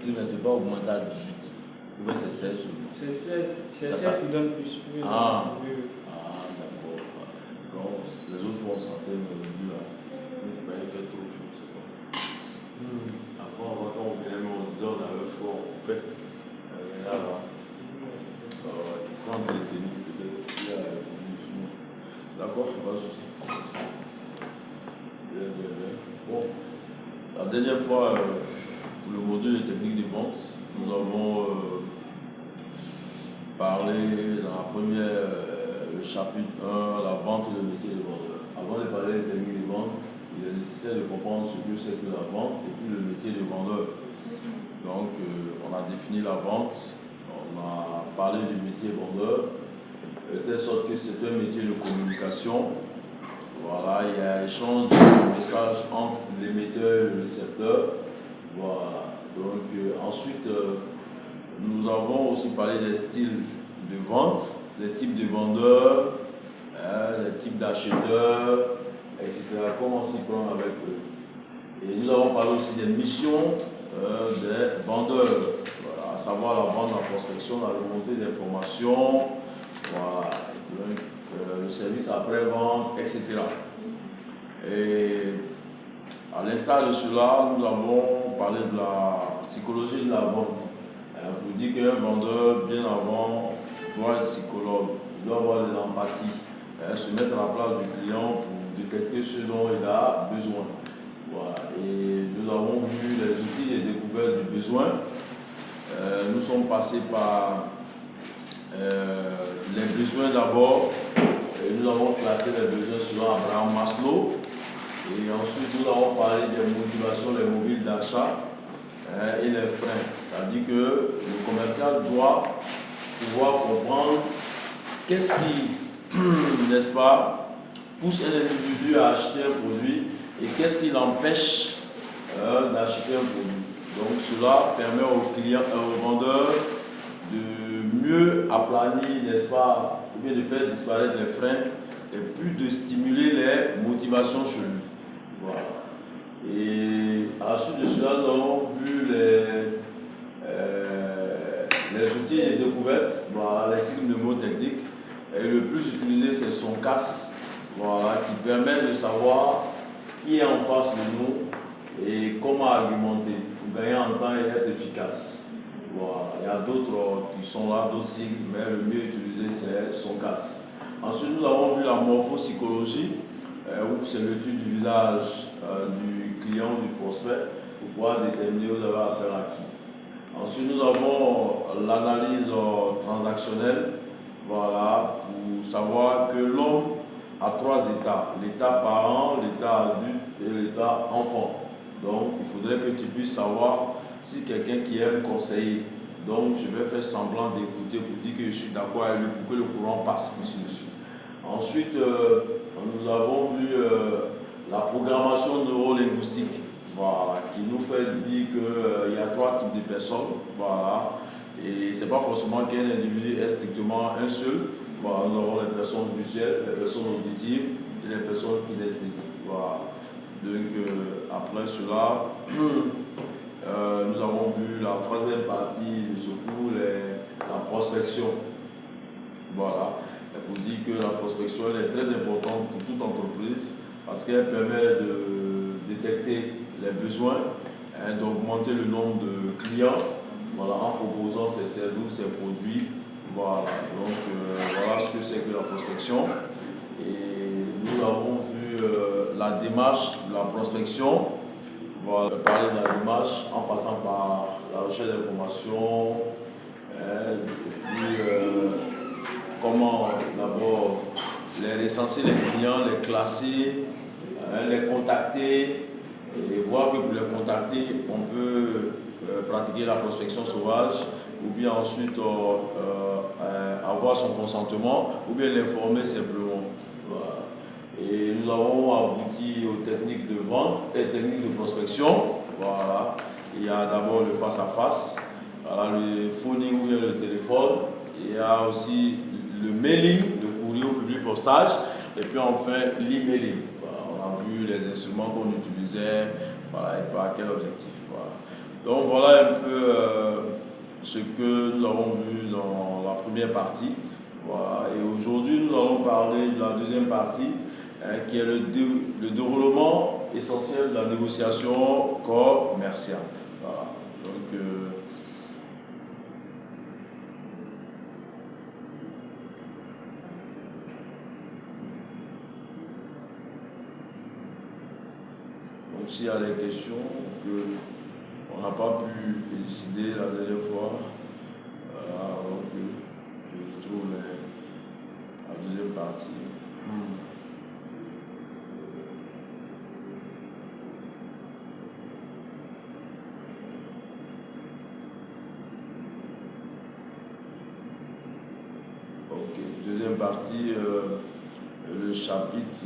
tu ne peux pas augmenter à 18. Ou bien c'est 16 seulement. C'est 16. C'est 16 qui donne plus. Oui, Ah, oui, oui. d'accord. Donc, les autres jours, on sentait me dit là. Il ne faut pas y faire trop chaud, c'est quoi. Après, quand on venait, on disait on avait froid, on coupait. Là, il faut entretenir peut-être. D'accord, pas de souci. Bon, la dernière fois, pour le module de technique de vente, nous avons parlé dans la première, le chapitre 1, la vente et le métier de vendeur. Avant de parler des techniques de vente, il est nécessaire de comprendre ce que c'est que la vente et puis le métier de vendeur. Donc, on a défini la vente, on a parlé du métier vendeur, de telle sorte que c'est un métier de communication. Voilà, il y a échange de messages entre l'émetteur et le récepteur. Voilà. Donc, ensuite, nous avons aussi parlé des styles de vente, des types de vendeurs, des types d'acheteurs, etc. Comment s'y prendre avec eux. Et nous avons parlé aussi des missions des vendeurs, voilà, à savoir la vente, la prospection, la remontée d'informations, voilà. Donc, le service après-vente, etc. Et à l'instar de cela, nous avons parlé de la psychologie de la vente. Pour dire qu'un vendeur, bien avant, doit être psychologue, il doit avoir de l'empathie, se mettre à la place du client pour détecter ce dont il a besoin. Voilà. Et nous avons vu les outils et découvertes du besoin. Nous sommes passés par les besoins d'abord. Nous avons classé les besoins selon Abraham Maslow. Et ensuite, nous avons parlé des motivations, les mobiles d'achat et les freins. Ça dit que le commercial doit pouvoir comprendre qu'est-ce qui, n'est-ce pas, pousse un individu à acheter un produit et qu'est-ce qui l'empêche d'acheter un produit. Donc cela permet aux clients, aux vendeurs de mieux aplanir, n'est-ce pas, ou bien de faire disparaître les freins et puis de stimuler les motivations chez lui. Voilà. Et à la suite de cela, nous avons vu les outils et découvertes, voilà, les signes de mots techniques. Et le plus utilisé, c'est son casse, voilà, qui permet de savoir qui est en face de nous et comment argumenter pour gagner en temps et être efficace. Voilà. Il y a d'autres qui sont là, d'autres signes, mais le mieux utilisé, c'est son casse. Ensuite, nous avons vu la morphopsychologie, où c'est l'étude du visage du client, du prospect, pour pouvoir déterminer où vous avez affaire à qui. Ensuite, nous avons l'analyse transactionnelle, voilà, pour savoir que l'homme a 3 états, l'état parent, l'état adulte et l'état enfant. Donc, il faudrait que tu puisses savoir si quelqu'un qui aime conseiller. Donc, je vais faire semblant d'écouter pour dire que je suis d'accord avec lui pour que le courant passe, ainsi de suite. Ensuite, nous avons vu la programmation neurolinguistique, voilà, qui nous fait dire qu'il y a 3 types de personnes, voilà, et ce n'est pas forcément qu'un individu est strictement un seul. Voilà, nous avons les personnes visuelles, les personnes auditives et les personnes kinesthésiques. Voilà. Donc, après cela, nous avons vu la 3e partie de ce cours, la prospection. Voilà. Et pour dire que la prospection elle est très importante pour toute entreprise parce qu'elle permet de détecter les besoins, d'augmenter le nombre de clients, voilà, en proposant ses services, ses produits. Voilà. Donc, voilà ce que c'est que la prospection. Et nous avons vu la démarche de la prospection. Voilà, parler de la démarche en passant par la recherche d'informations, comment d'abord les recenser les clients, les classer, les contacter et voir que pour les contacter, on peut pratiquer la prospection sauvage ou bien ensuite avoir son consentement ou bien l'informer simplement. Voilà. Et nous avons abouti aux techniques de vente et techniques de prospection. Voilà. Il y a d'abord le face-à-face, voilà, le phoning ou bien le téléphone. Il y a aussi le mailing, le courrier au public postage. Et puis enfin l'emailing. Voilà. On a vu les instruments qu'on utilisait, voilà, et par quel objectif. Voilà. Donc voilà un peu ce que nous avons vu dans la première partie. Voilà. Et aujourd'hui, nous allons parler de la deuxième partie, qui est le déroulement essentiel de la négociation commerciale. Voilà. Donc, s'il y a des questions qu'on n'a pas pu élucider la dernière fois, donc, je retrouve la deuxième partie. Ok, deuxième partie, le chapitre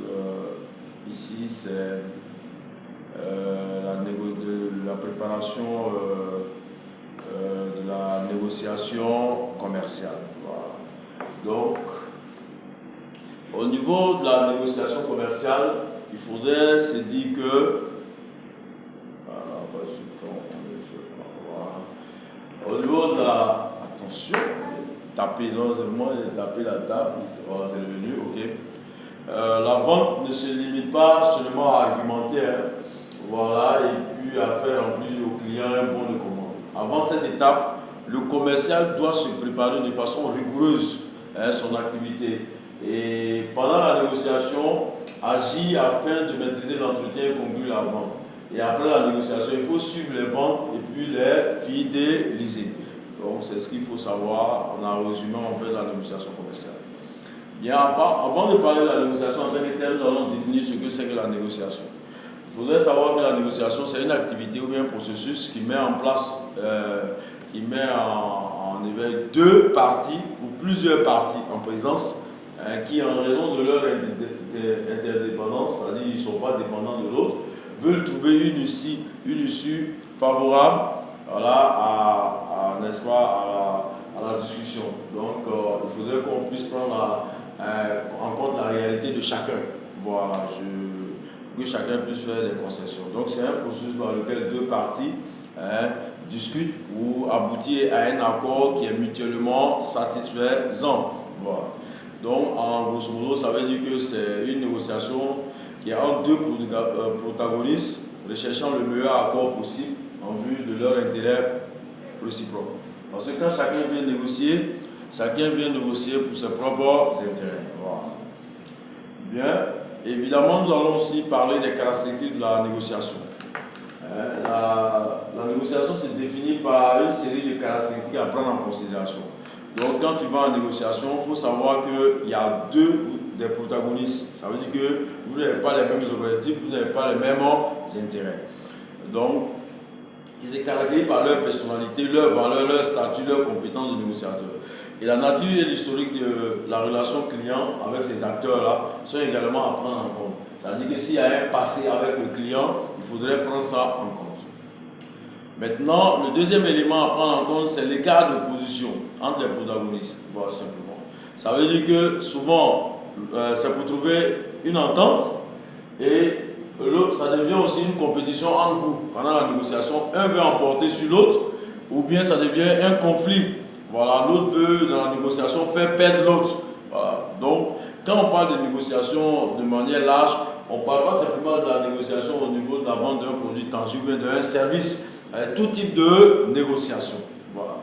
ici, c'est la préparation de la négociation commerciale. Voilà. Donc, au niveau de la négociation commerciale, il faudrait se dire que au niveau de la... Attention, taper, non, c'est moi, j'ai tapé la table, c'est revenu, ok. La vente ne se limite pas seulement à argumenter, voilà, et puis à faire remplir au client un bon de commande. Avant cette étape, le commercial doit se préparer de façon rigoureuse son activité. Et pendant la négociation, agir afin de maîtriser l'entretien et conclure la vente. Et après la négociation, il faut suivre les ventes et puis les fidéliser. Donc c'est ce qu'il faut savoir en résumant en fait la négociation commerciale. Bien, avant de parler de la négociation en tant que telle, nous allons définir ce que c'est que la négociation. Il faudrait savoir que la négociation, c'est une activité ou bien un processus qui met en place, qui met en éveil deux parties ou plusieurs parties en présence qui, en raison de leur interdépendance, c'est-à-dire qu'ils ne sont pas dépendants de l'autre, veulent trouver une issue favorable, voilà, n'est-ce pas, à la discussion. Donc, il faudrait qu'on puisse prendre en compte la réalité de chacun. Voilà, que chacun puisse faire des concessions. Donc, c'est un processus dans lequel deux parties discutent pour aboutir à un accord qui est mutuellement satisfaisant. Voilà. Donc, en grosso modo, ça veut dire que c'est une négociation qui est entre deux protagonistes recherchant le meilleur accord possible en vue de leur intérêt réciproque. Parce que quand chacun vient négocier pour ses propres intérêts. Voilà. Bien, évidemment, nous allons aussi parler des caractéristiques de la négociation. La négociation se définit par une série de caractéristiques à prendre en considération. Donc, quand tu vas en négociation, il faut savoir qu'il y a des protagonistes. Ça veut dire que vous n'avez pas les mêmes objectifs, vous n'avez pas les mêmes intérêts. Donc, ils se caractérisent par leur personnalité, leur valeur, leur statut, leur compétence de négociateur. Et la nature et l'historique de la relation client avec ces acteurs-là sont également à prendre en compte. C'est-à-dire que s'il y a un passé avec le client, il faudrait prendre ça en compte. Maintenant, le deuxième élément à prendre en compte, c'est l'écart de position entre les protagonistes. Voilà, simplement. Ça veut dire que souvent, c'est pour trouver une entente et ça devient aussi une compétition entre vous. Pendant la négociation, un veut emporter sur l'autre ou bien ça devient un conflit. Voilà, l'autre veut, dans la négociation, faire perdre l'autre. Voilà. Donc, quand on parle de négociation de manière large, on ne parle pas simplement de la négociation au niveau de la vente d'un produit tangible, mais d'un service. Tout type de négociation. Voilà.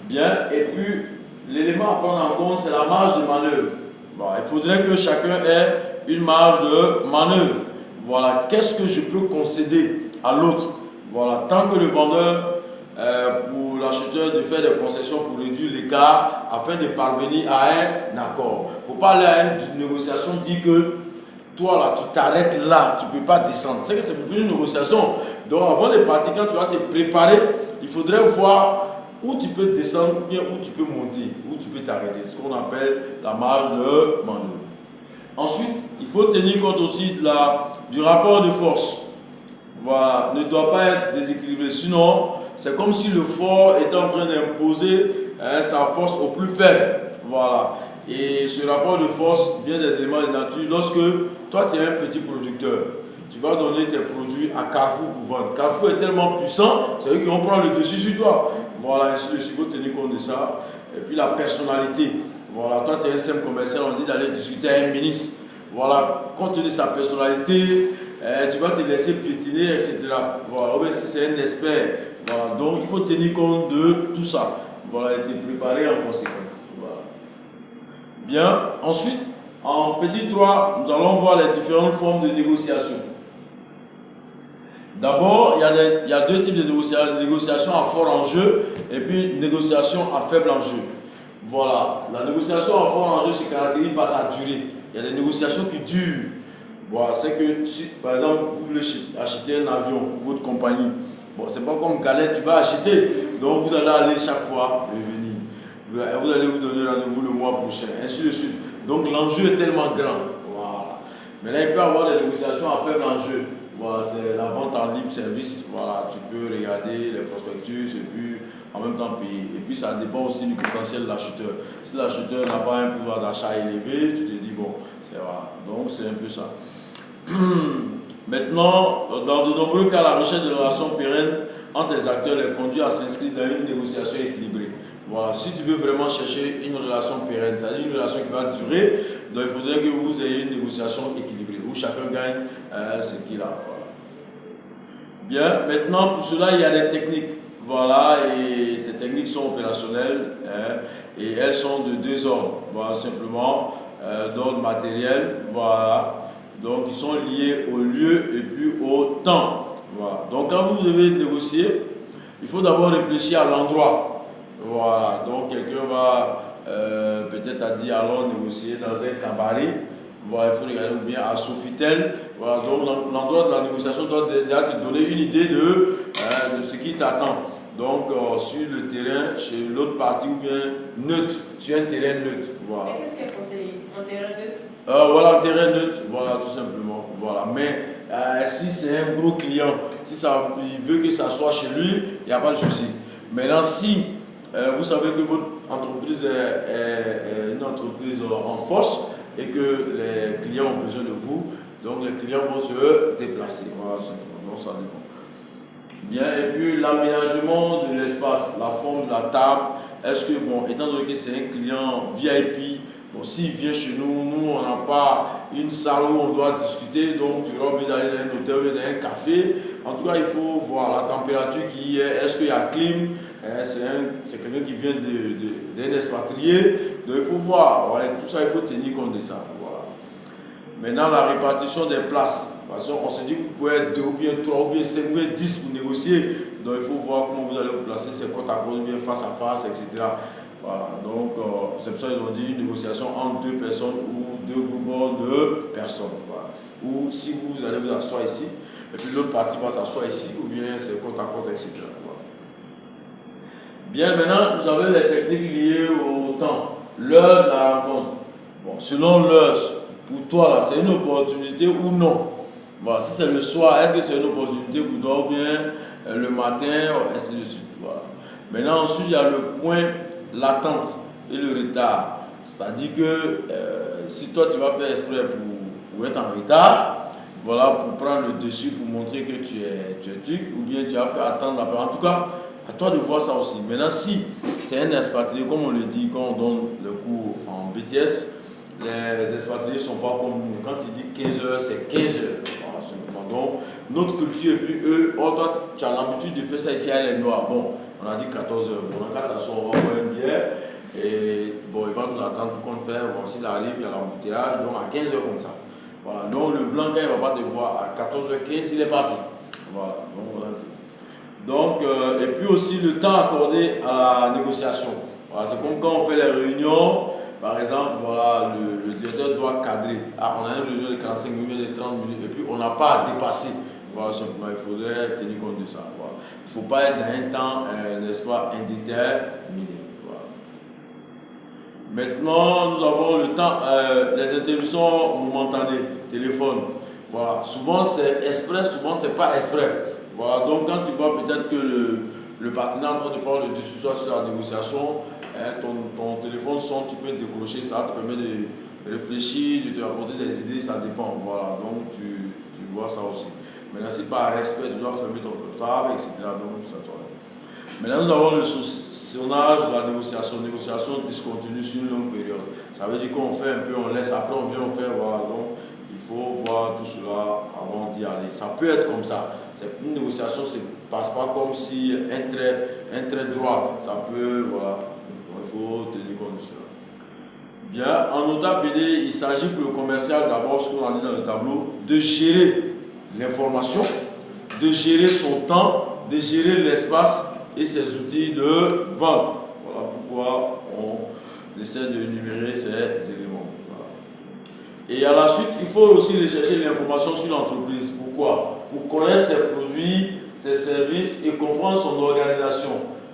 Bien, et puis, l'élément à prendre en compte, c'est la marge de manœuvre. Voilà. Il faudrait que chacun ait une marge de manœuvre. Voilà, qu'est-ce que je peux concéder à l'autre? Voilà, tant que le vendeur, pour l'acheteur, de faire des concessions pour réduire l'écart afin de parvenir à un accord. Il ne faut pas aller à une négociation, dire que toi là, tu t'arrêtes là, tu ne peux pas descendre. C'est que c'est pour une négociation. Donc avant de partir, quand tu vas te préparer, il faudrait voir où tu peux descendre, ou bien où tu peux monter, où tu peux t'arrêter. Ce qu'on appelle la marge de manœuvre. Ensuite, il faut tenir compte aussi du rapport de force. Voilà, ne doit pas être déséquilibré. Sinon, c'est comme si le fort était en train d'imposer sa force au plus faible. Voilà. Et ce rapport de force vient des éléments de nature. Lorsque toi, tu es un petit producteur, tu vas donner tes produits à Carrefour pour vendre. Carrefour est tellement puissant, c'est eux qui vont prendre le dessus sur toi. Voilà, ainsi de suite, il faut tenir compte de ça. Et puis la personnalité. Voilà, toi tu es un simple commercial, on dit d'aller discuter avec un ministre. Voilà, compte tenu de sa personnalité, tu vas te laisser piétiner, etc. Voilà, ou bien si c'est un expert. Voilà, donc il faut tenir compte de tout ça. Voilà, et te préparer en conséquence. Voilà. Bien, ensuite, en petit 3, nous allons voir les différentes formes de négociation. D'abord, il y a deux types de négociation, négociation à fort enjeu et puis négociation à faible enjeu. Voilà, la négociation à fort enjeu se caractérise par sa durée. Il y a des négociations qui durent. Voilà, c'est que si, par exemple, vous voulez acheter un avion pour votre compagnie, bon, c'est pas comme Galette, tu vas acheter, donc vous allez aller chaque fois et venir. Vous allez vous donner rendez-vous le mois prochain, ainsi de suite. Donc l'enjeu est tellement grand. Voilà. Maintenant, il peut y avoir des négociations à faible enjeu. Voilà, c'est la vente en libre service. Voilà, tu peux regarder les prospectus et puis en même temps payer. Et puis ça dépend aussi du potentiel de l'acheteur. Si l'acheteur n'a pas un pouvoir d'achat élevé, tu te dis bon, c'est voilà. Donc c'est un peu ça. Maintenant, dans de nombreux cas, la recherche de relations pérennes entre les acteurs les conduit à s'inscrire dans une négociation équilibrée. Voilà, si tu veux vraiment chercher une relation pérenne, c'est-à-dire une relation qui va durer, donc il faudrait que vous ayez une négociation équilibrée où chacun gagne ce qu'il a. Voilà. Bien, maintenant pour cela il y a des techniques. Voilà, et ces techniques sont opérationnelles et elles sont de deux ordres. Voilà, simplement d'ordre matériel. Voilà. Donc, ils sont liés au lieu et puis au temps. Voilà. Donc, quand vous devez négocier, il faut d'abord réfléchir à l'endroit. Voilà. Donc, quelqu'un va peut-être dire allons négocier dans un cabaret. Voilà, il faut regarder ou bien à Sofitel. Voilà. Donc, l'endroit de la négociation doit déjà te donner une idée de ce qui t'attend. Donc, sur le terrain, chez l'autre partie ou bien neutre, sur un terrain neutre. Voilà. Et qu'est-ce qui est conseillé? Un terrain neutre? Voilà, un terrain neutre, voilà, tout simplement. Voilà. Mais si c'est un gros client, si il veut que ça soit chez lui, il n'y a pas de souci. Maintenant, si vous savez que votre entreprise est une entreprise en force et que les clients ont besoin de vous, donc les clients vont se déplacer. Voilà, donc ça dépend. Bien, et puis l'aménagement de l'espace, la forme de la table. Est-ce que, bon, étant donné que c'est un client VIP, bon, s'il vient chez nous, on n'a pas une salle où on doit discuter, donc tu vas obligé d'aller dans un hôtel ou dans un café. En tout cas, il faut voir la température qui est, est-ce qu'il y a clim, c'est quelqu'un qui vient d'un expatrié, donc il faut voir, voilà, tout ça, il faut tenir compte de ça. Voilà. Maintenant, la répartition des places. Parce qu'on se dit que vous pouvez être 2 ou bien 3 ou bien 5 ou bien 10 pour négocier. Donc il faut voir comment vous allez vous placer, c'est côte à côte ou bien face à face, etc. Voilà. Donc c'est pour ça qu'ils ont dit une négociation entre 2 personnes ou 2 groupements de personnes. Voilà. Ou si vous allez vous asseoir ici, et puis l'autre partie va s'asseoir ici, ou bien c'est côte à côte, etc. Voilà. Bien, maintenant, vous avez les techniques liées au temps, l'heure de la rencontre. Bon, selon l'heure, pour toi, là, c'est une opportunité ou non? Voilà, si c'est le soir, est-ce que c'est une opportunité pour toi ou bien le matin, ainsi de suite. Voilà. Maintenant, ensuite, il y a le point, l'attente et le retard. C'est-à-dire que si toi, tu vas faire exprès pour être en retard, voilà, pour prendre le dessus, pour montrer que tu es truc, ou bien tu vas faire attendre la personne. En tout cas, à toi de voir ça aussi. Maintenant, si c'est un expatrié, comme on le dit quand on donne le cours en BTS, les expatriés ne sont pas comme nous. Quand il dit 15 heures, c'est 15 heures. Voilà, simplement. Donc, notre culture, et puis eux, oh, toi, tu as l'habitude de faire ça ici à les Noirs. Bon, on a dit 14 heures. Bon, dans cas, ça sort, on va boire une bière. Et bon, il va nous attendre tout compte faire. Bon, s'il arrive, il y a l'embouteillage. Donc, à 15 heures comme ça. Voilà. Donc, le blanc, quand il ne va pas te voir à 14h15, il est parti. Voilà. Donc, et puis aussi le temps accordé à la négociation. Voilà, c'est comme quand on fait les réunions. Par exemple, voilà, le directeur doit cadrer. Ah, on a une réunion de 45 minutes, de 30 minutes, et puis on n'a pas à dépasser. Voilà, simplement, il faudrait tenir compte de ça. Voilà. Il ne faut pas être dans un temps, n'est-ce pas, indéterminé. Voilà. Maintenant, nous avons le temps, les interruptions momentanées, téléphone. Voilà. Souvent, c'est exprès, souvent, c'est pas exprès. Voilà. Donc, quand tu vois peut-être que le partenaire est en train de prendre le dessus sur la négociation, ton téléphone sonne, tu peux décrocher, ça te permet de réfléchir, de te apporter des idées, ça dépend. Voilà, donc tu vois ça aussi. Maintenant, si par respect, tu dois fermer ton portable, etc. Donc, c'est à toi. Maintenant, nous avons le sonnage de la négociation. Négociation discontinue sur une longue période. Ça veut dire qu'on fait un peu, on laisse, après on vient, on fait, voilà. Donc, il faut voir tout cela avant d'y aller. Ça peut être comme ça. Une négociation ne se passe pas comme si un trait droit. Ça peut, voilà. Donc, il faut tenir compte de cela. Bien, en notable BD, il s'agit pour le commercial, d'abord, ce qu'on a dit dans le tableau, de gérer l'information, de gérer son temps, de gérer l'espace et ses outils de vente. Voilà pourquoi on essaie de énumérer ces éléments. Voilà. Et à la suite, il faut aussi rechercher l'information sur l'entreprise. Pourquoi? Pour connaître ses produits, ses services et comprendre son organisation.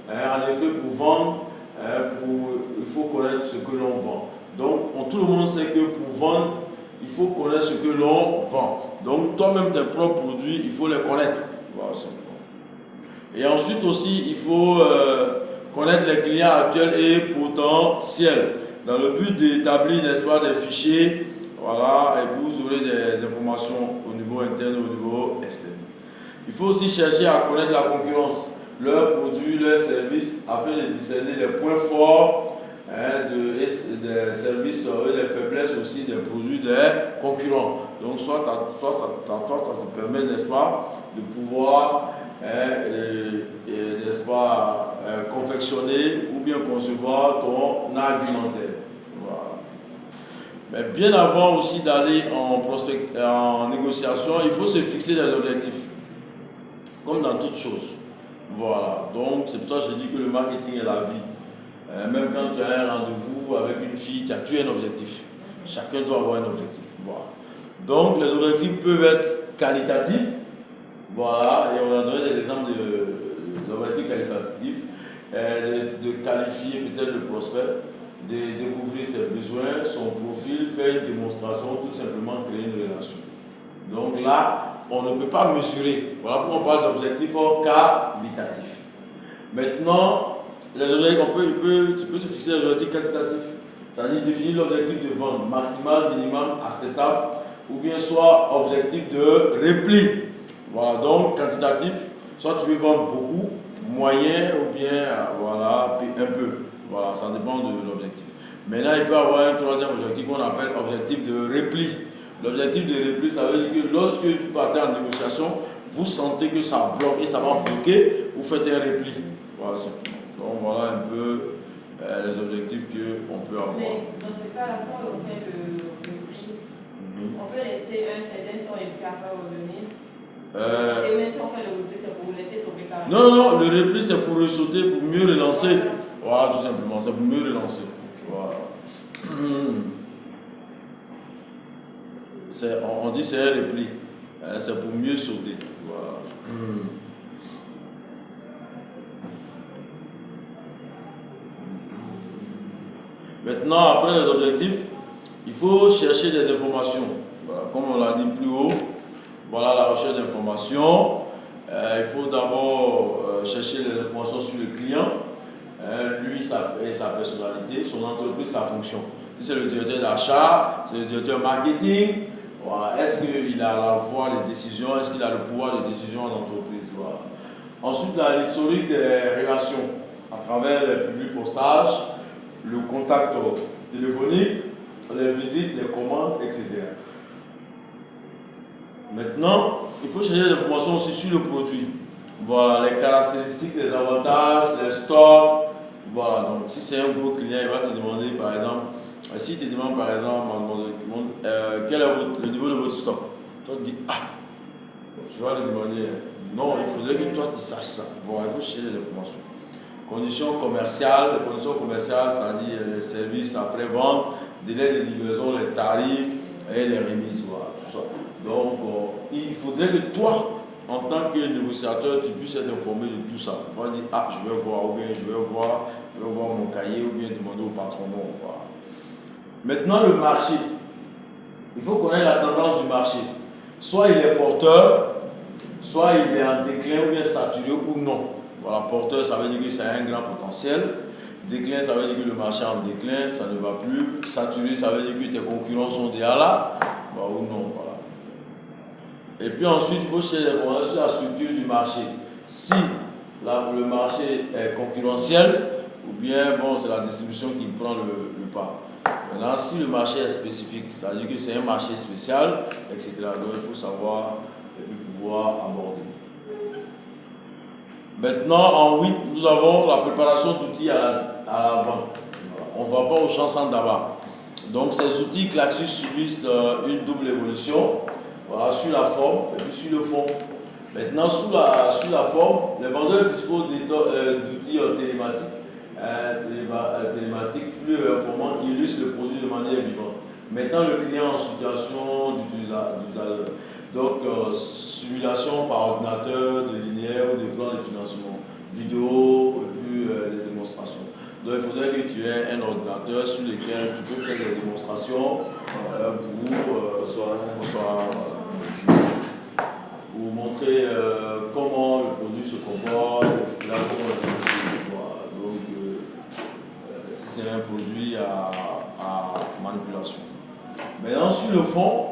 En effet, pour vendre, il faut connaître ce que l'on vend. Donc, tout le monde sait que pour vendre, il faut connaître ce que l'on vend. Donc, toi-même, tes propres produits, il faut les connaître. Voilà, et ensuite aussi, il faut connaître les clients actuels et potentiels dans le but d'établir, n'est-ce pas, des fichiers. Voilà, et puis vous aurez des informations au niveau interne et au niveau externe. Il faut aussi chercher à connaître la concurrence, leurs produits, leurs services, afin de discerner les points forts des services et les faiblesses aussi des produits des concurrents. Donc, soit ça te permet, n'est-ce pas, de pouvoir n'est-ce pas, confectionner ou bien concevoir ton argumentaire. Voilà. Mais bien avant aussi d'aller en négociation, il faut se fixer des objectifs, comme dans toute chose. Voilà, donc c'est pour ça que je dis que le marketing est la vie. Même quand tu as un rendez-vous avec une fille, tu as un objectif. Chacun doit avoir un objectif. Voilà. Donc les objectifs peuvent être qualitatifs. Voilà, et on a donné des exemples d'objectifs qualitatifs, de qualifier peut-être le prospect, de découvrir ses besoins, son profil, faire une démonstration, tout simplement créer une relation. Donc là, on ne peut pas mesurer. Voilà pourquoi on parle d'objectifs qualitatifs. Maintenant, les objectifs, tu peux te fixer des objectifs quantitatifs. C'est-à-dire définir l'objectif de vente maximal, minimum, acceptable, ou bien soit objectif de repli. Voilà, donc quantitatif, soit tu veux vendre beaucoup, moyen, ou bien voilà, un peu. Voilà, ça dépend de l'objectif. Maintenant, il peut y avoir un troisième objectif qu'on appelle objectif de repli. L'objectif de repli, ça veut dire que lorsque vous partez en négociation, vous sentez que ça bloque et ça va bloquer, vous faites un repli. Voilà, donc voilà un peu les objectifs qu'on peut avoir. Mais dans ce cas-là, quand on fait le repli, on peut laisser un certain temps et puis après revenir. Et mais si on fait le repli, c'est pour laisser tomber carrément. Non, le repli c'est pour ressauter, pour mieux relancer. Voilà, tout simplement, c'est pour mieux relancer. Voilà. On dit c'est un repli. C'est pour mieux sauter. Voilà. Maintenant, après les objectifs, il faut chercher des informations. Voilà, comme on l'a dit plus haut, voilà la recherche d'informations. Il faut d'abord chercher les informations sur le client, lui et sa personnalité, son entreprise, sa fonction. Si c'est le directeur d'achat, c'est le directeur marketing, voilà. Est-ce qu'il a la voix des décisions, est-ce qu'il a le pouvoir de décision en entreprise, voilà. Ensuite, l'historique des relations à travers les publics postages, le contact téléphonique, les visites, les commandes, etc. Maintenant, il faut chercher des informations aussi sur le produit. Voilà, les caractéristiques, les avantages, les stocks. Voilà, donc si c'est un gros client, il va te demander par exemple, s'il te demande par exemple, quel est le niveau de votre stock. Toi tu dis, je vais lui demander, non, il faudrait que toi tu saches ça. Voilà, il faut chercher des informations. Conditions commerciales, c'est-à-dire les services après-vente, délai de livraison, les tarifs et les remises. Voilà, tout ça. Donc, il faudrait que toi, en tant que négociateur, tu puisses être informé de tout ça. Tu ne vas pas dire, je vais voir, ou bien je vais voir mon cahier, ou bien demander au patron. Voilà. Maintenant, le marché. Il faut connaître la tendance du marché. Soit il est porteur, soit il est en déclin, ou bien saturé, ou non. Voilà, porteur, ça veut dire que ça a un grand potentiel. Déclin, ça veut dire que le marché est en déclin, ça ne va plus. Saturé, ça veut dire que tes concurrents sont déjà là, ou non. Voilà. Et puis ensuite, il faut chercher l'information sur la structure du marché. Si le marché est concurrentiel, ou bien bon, c'est la distribution qui prend le pas. Maintenant, si le marché est spécifique, ça veut dire que c'est un marché spécial, etc. Donc il faut savoir et puis pouvoir aborder. Maintenant, en 8, nous avons la préparation d'outils à la vente. On ne va pas au champ sans tabac. Donc ces outils Klaxus subissent une double évolution, voilà, sur la forme et puis sur le fond. Maintenant, sur la forme, les vendeurs disposent d'outils télématiques plus performants qui illustrent le produit de manière vivante. Mettant le client en situation d'usage. Donc, simulation par ordinateur, de linéaire ou de plan de financement, vidéo et puis des démonstrations. Donc, il faudrait que tu aies un ordinateur sur lequel tu peux faire des démonstrations pour montrer comment le produit se comporte, etc. Donc, si c'est un produit à manipulation. Maintenant, sur le fond,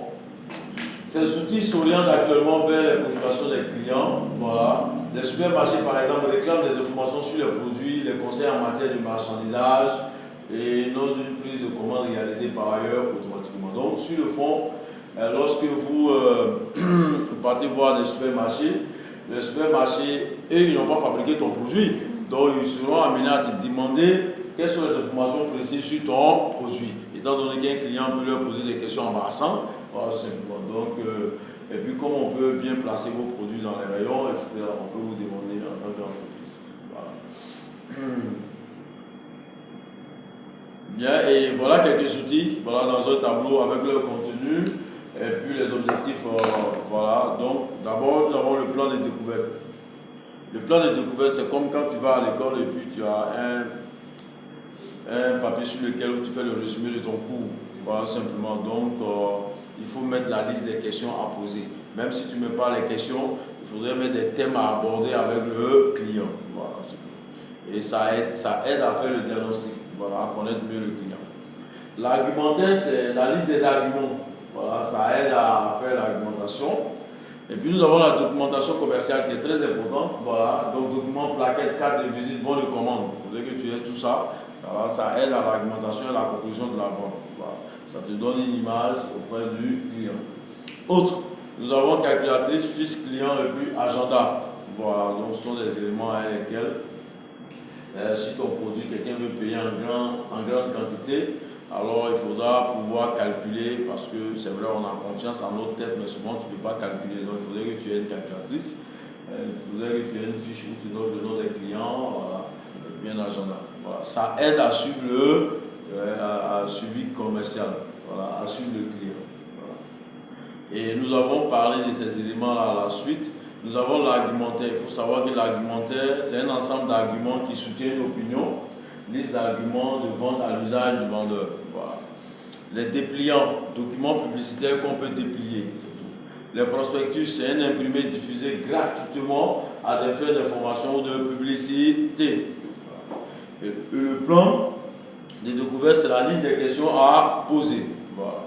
ces outils s'orientent actuellement vers les préoccupations des clients. Voilà. Les supermarchés, par exemple, réclament des informations sur les produits, les conseils en matière de marchandisage et non d'une prise de commande réalisée par ailleurs automatiquement. Donc, sur le fond, lorsque vous partez voir des supermarchés, les supermarchés, eux, ils n'ont pas fabriqué ton produit. Donc, ils seront amenés à te demander quelles sont les informations précises sur ton produit. Étant donné qu'un client peut leur poser des questions embarrassantes, voilà, simplement. Donc, et puis, comment on peut bien placer vos produits dans les rayons, etc., on peut vous demander en tant qu'entreprise. Voilà. Bien, et voilà quelques outils, voilà, dans un tableau avec leur contenu et puis les objectifs. Voilà. Donc, d'abord, nous avons le plan de découverte. Le plan de découverte, c'est comme quand tu vas à l'école et puis tu as un papier sur lequel tu fais le résumé de ton cours. Voilà, simplement. Donc, il faut mettre la liste des questions à poser. Même si tu ne mets pas les questions, il faudrait mettre des thèmes à aborder avec le client. Voilà. Et ça aide à faire le diagnostic, voilà, à connaître mieux le client. L'argumentaire, c'est la liste des arguments. Voilà, ça aide à faire l'argumentation. Et puis nous avons la documentation commerciale qui est très importante. Voilà, donc document, plaquette, carte de visite, bon de commande. Il faudrait que tu aies tout ça. Voilà, ça aide à l'argumentation et à la conclusion de la vente. Voilà. Ça te donne une image auprès du client. Autre, nous avons calculatrice, fiche client et puis agenda. Voilà, donc ce sont des éléments avec lesquels, si ton produit, quelqu'un veut payer en grande quantité, alors il faudra pouvoir calculer, parce que c'est vrai, on a confiance en notre tête, mais souvent tu ne peux pas calculer. Donc il faudrait que tu aies une calculatrice, il faudrait que tu aies une fiche où tu notes le nom des clients, voilà, et puis un agenda. Voilà. Ça aide à suivre le suivi commercial, voilà, à suivre le client. Voilà. Et nous avons parlé de ces éléments-là à la suite. Nous avons l'argumentaire. Il faut savoir que l'argumentaire, c'est un ensemble d'arguments qui soutiennent l'opinion, liste d'arguments de vente à l'usage du vendeur. Voilà. Les dépliants, documents publicitaires qu'on peut déplier, c'est tout. Les prospectus, c'est un imprimé diffusé gratuitement à des fins d'information ou de publicité. Voilà. Et le plan des découvertes, c'est la liste des questions à poser. Voilà.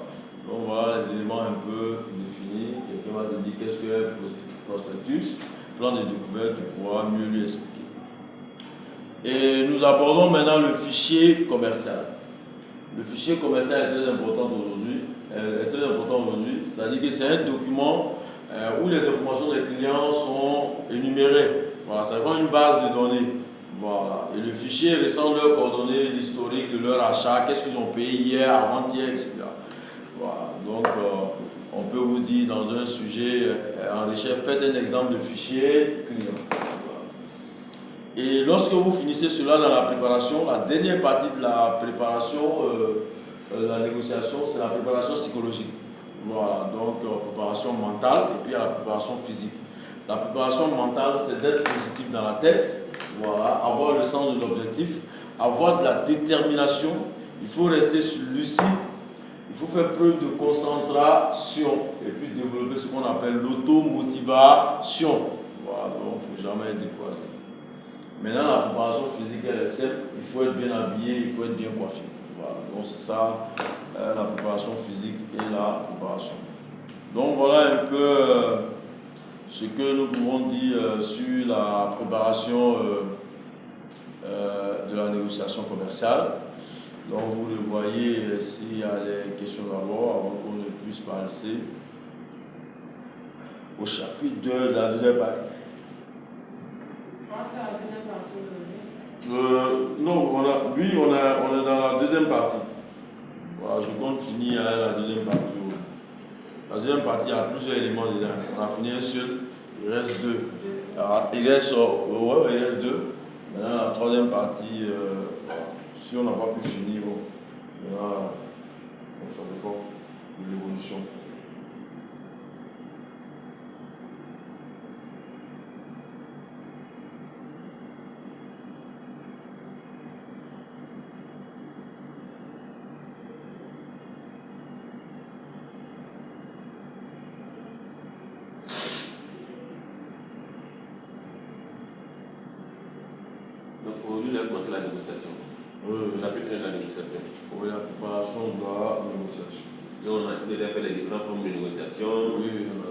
Donc voilà les éléments un peu définis. Quelqu'un va te dire qu'est-ce que est prospectus, plan de découverte, tu pourras mieux lui expliquer. Et nous abordons maintenant le fichier commercial. Le fichier commercial est très important aujourd'hui. C'est-à-dire que c'est un document où les informations des clients sont énumérées. Voilà, ça prend une base de données. Voilà. Et le fichier recense leurs coordonnées, l'historique de leur achat, qu'est-ce qu'ils ont payé hier, avant-hier, etc. Voilà. Donc, on peut vous dire dans un sujet en recherche, faites un exemple de fichier client. Et lorsque vous finissez cela dans la préparation, la dernière partie de la préparation, de la négociation, c'est la préparation psychologique. Voilà, donc préparation mentale et puis la préparation physique. La préparation mentale, c'est d'être positif dans la tête, voilà, avoir le sens de l'objectif, avoir de la détermination, il faut rester lucide, il faut faire preuve de concentration et puis développer ce qu'on appelle l'automotivation. Voilà, donc il ne faut jamais être découragé. Maintenant, la préparation physique, elle est simple. Il faut être bien habillé, il faut être bien coiffé. Voilà. Donc, c'est ça, la préparation physique et la préparation Donc voilà un peu ce que nous pouvons dire sur la préparation de la négociation commerciale. Donc vous le voyez, s'il y a des questions d'abord, avant qu'on ne puisse passer au chapitre 2 de la deuxième partie. On va faire la deuxième partie aujourd'hui. Non, on est dans la deuxième partie. Voilà, je compte finir la deuxième partie. La deuxième partie, il y a plusieurs éléments dedans. On a fini un seul, il reste deux. Alors, il reste deux. Maintenant, la troisième partie, si on n'a pas pu finir, bon, maintenant, on ne savait pas de l'évolution. Donc aujourd'hui, on a commencé la négociation. Chapitre 1 de la négociation. Oui, la préparation de la négociation. Donc on a fait les différentes formes de négociation,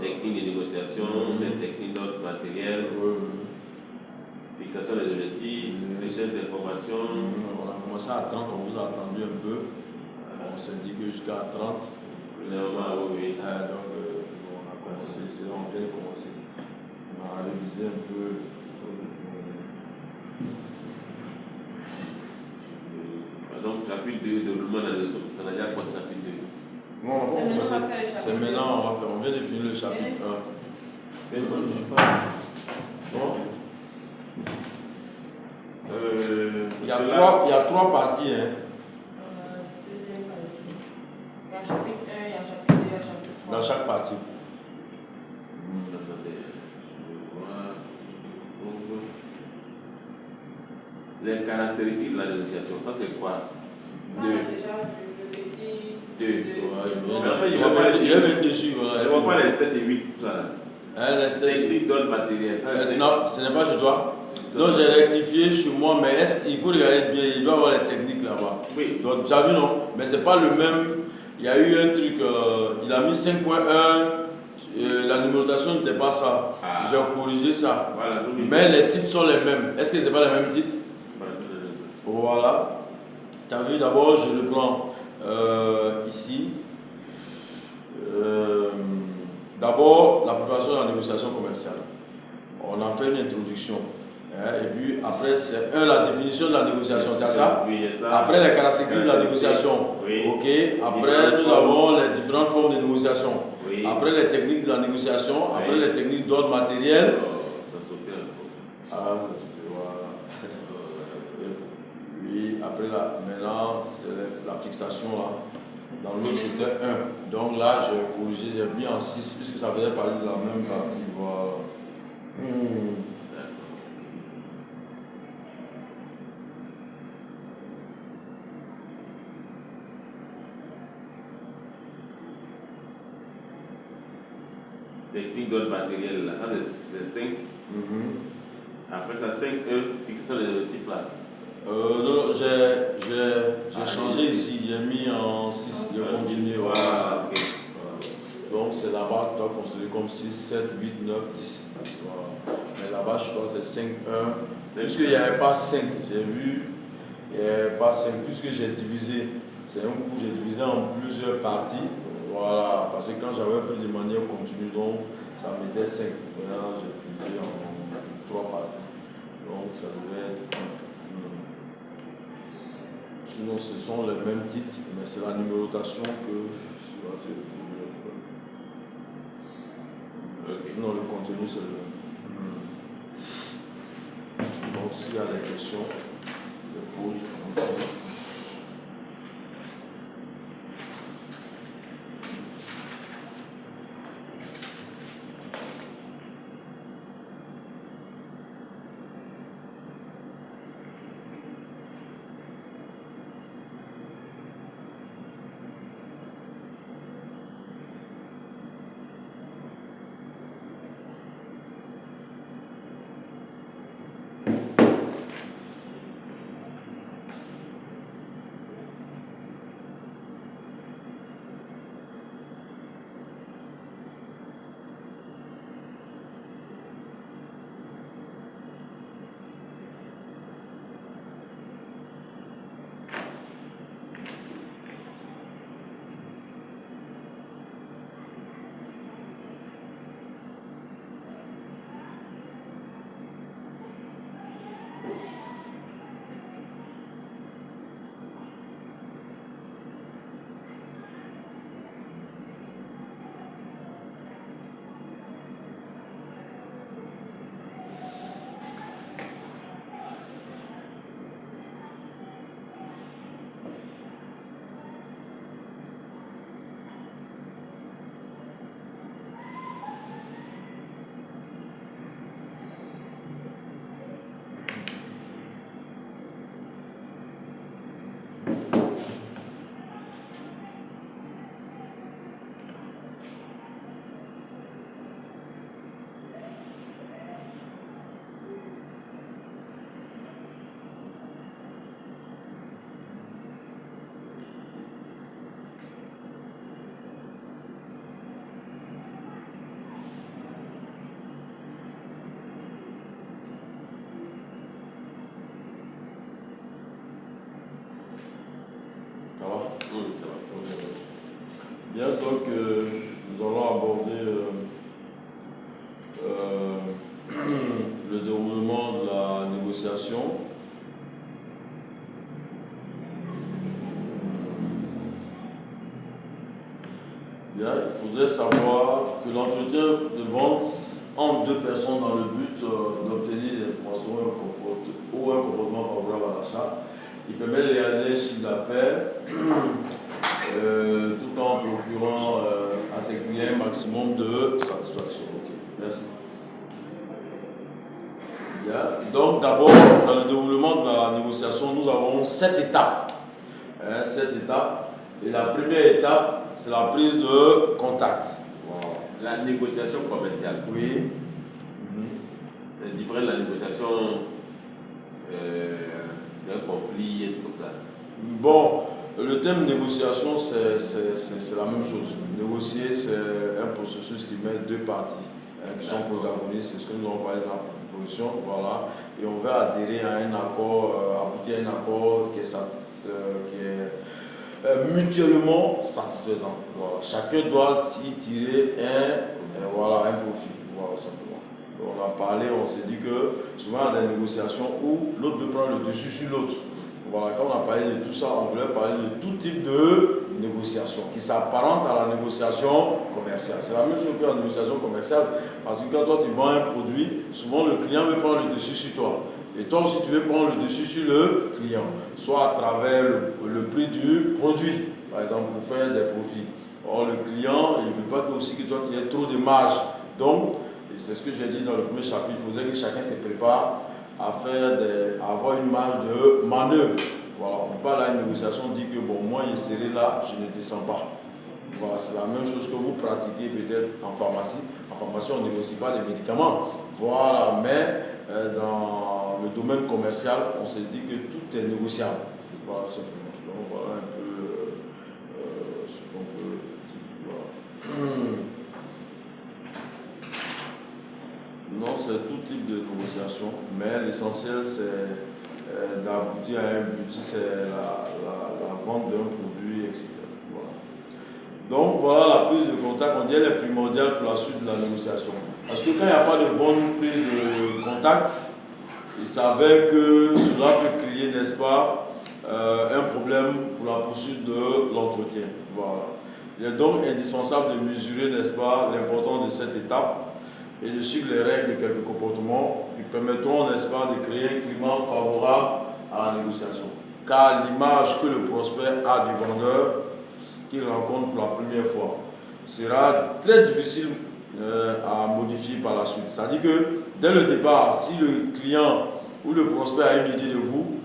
techniques de négociation, les techniques d'ordre matériel, fixation des objectifs, recherche d'informations. On a commencé à 30, on vous a attendu un peu. On s'est dit que jusqu'à 30. Oui. Donc on a commencé, c'est là on vient de commencer. On a révisé un peu. Donc chapitre 2, développement de la négociation. On a déjà commencé le chapitre 2. Non, on va pas commencer. C'est maintenant, on va faire. On vient de finir le chapitre 1. Mais non, je ne suis pas. Bon. Il y a trois parties. Deuxième partie. Il y a chapitre 1, il y a chapitre 2, il y a chapitre 3. Dans chaque partie. Attendez, je vois. Les caractéristiques de la négociation, ça c'est quoi? Déjà, le petit. 2. Mais en fait, il y a même dessus. Je ne vois pas les 7 et 8, tout ça. Technique d'ordre matériel. Non, ce n'est pas chez toi. Non, j'ai rectifié chez moi, mais il faut regarder bien, il doit y avoir les techniques là-bas. Oui. Donc, tu as vu, non? Mais c'est pas le même. Il y a eu un truc, il a mis 5.1, la numérotation n'était pas ça. J'ai corrigé ça. Voilà, mais les titres sont les mêmes. Est-ce que ce n'est pas les mêmes titres? Voilà. Tu as vu, d'abord, je le prends ici. D'abord, la préparation de la négociation commerciale. On a fait une introduction. Et puis après, c'est la définition de la négociation. Tu as ça? Oui, il y a ça. Après, les caractéristiques de la négociation. Oui. Ok. Après, nous avons les différentes formes de négociation. Oui. Après, les techniques de la négociation. Après, les techniques d'ordre matériel. Ça saute un peu. Oui, après, maintenant, c'est la fixation là. Dans l'autre, c'était 1. Donc là, j'ai corrigé, j'ai mis en 6, puisque ça faisait partie de la même partie. Voilà. Technique d'ordre matériel, là, c'est 5. Après, ça 5.1, fixation des objectifs là. Non, j'ai changé ici, j'ai mis en 6, j'ai continué. Voilà, ok. Donc c'est là-bas, tu dois considérer comme 6, 7, 8, 9, 10. Voilà. Mais là-bas, je crois que c'est 5, 1. Puisqu'il n'y avait pas 5, j'ai vu, il n'y avait pas 5, puisque j'ai divisé. C'est un coup, j'ai divisé en plusieurs parties. Voilà, parce que quand j'avais pris de manière continue, donc ça mettait 5. Maintenant, j'ai divisé en 3 parties. Donc ça devait être 1. Sinon, ce sont les mêmes titres, mais c'est la numérotation que je dois te dire. Non, le contenu, c'est le même. Donc, s'il y a des questions, je les pose. faudrait savoir que l'entretien de vente entre deux personnes dans le but d'obtenir des informations ou un comportement favorable à l'achat, il permet de réaliser un chiffre d'affaires tout en procurant à ses clients un maximum de satisfaction. Ok, merci. Bien. Donc d'abord, dans le déroulement de la négociation, nous avons 7 étapes. 7 étapes. Et la première étape, c'est la prise de contact. Wow. La négociation commerciale. Oui. C'est différent de la négociation d'un conflit et tout comme ça. Bon, le thème négociation, c'est la même chose. Négocier, c'est un processus qui met deux parties qui sont protagonistes. C'est ce que nous avons parlé dans la proposition. Voilà. Et on va adhérer à un accord, aboutir à un accord qui est mutuellement satisfaisant. Voilà. Chacun doit y tirer un profit. Voilà, simplement. On a parlé, on s'est dit que souvent il y a des négociations où l'autre veut prendre le dessus sur l'autre. Voilà, quand on a parlé de tout ça, on voulait parler de tout type de négociation qui s'apparente à la négociation commerciale. C'est la même chose que la négociation commerciale, parce que quand toi tu vends un produit, souvent le client veut prendre le dessus sur toi. Et toi aussi tu veux prendre le dessus sur le client, soit à travers le prix du produit, par exemple pour faire des profits. Or le client, il ne veut pas que aussi que toi tu aies trop de marge. Donc, c'est ce que j'ai dit dans le premier chapitre, il faudrait que chacun se prépare à avoir une marge de manœuvre. Voilà, on ne peut pas là une négociation dire que bon, moi il est serré là, je ne descends pas. Voilà, c'est la même chose que vous pratiquez peut-être en pharmacie. En pharmacie, on ne négocie pas les médicaments. Voilà, mais dans le domaine commercial, on se dit que tout est négociable. Voilà, simplement. Donc voilà un peu ce qu'on peut dire. Voilà. Non, c'est tout type de négociation, mais l'essentiel c'est d'aboutir à un but, c'est la vente d'un produit, etc. Voilà. Donc voilà la prise de contact, on dit elle est primordiale pour la suite de la négociation. Parce que quand il n'y a pas de bonne prise de contact, il s'avère que cela peut créer, n'est-ce pas, un problème pour la poursuite de l'entretien. Voilà. Il est donc indispensable de mesurer, n'est-ce pas, l'importance de cette étape et de suivre les règles de quelques comportements qui permettront, n'est-ce pas, de créer un climat favorable à la négociation. Car l'image que le prospect a du vendeur qu'il rencontre pour la première fois sera très difficile à modifier par la suite. C'est-à-dire que dès le départ, si le client ou le prospect a une idée de vous,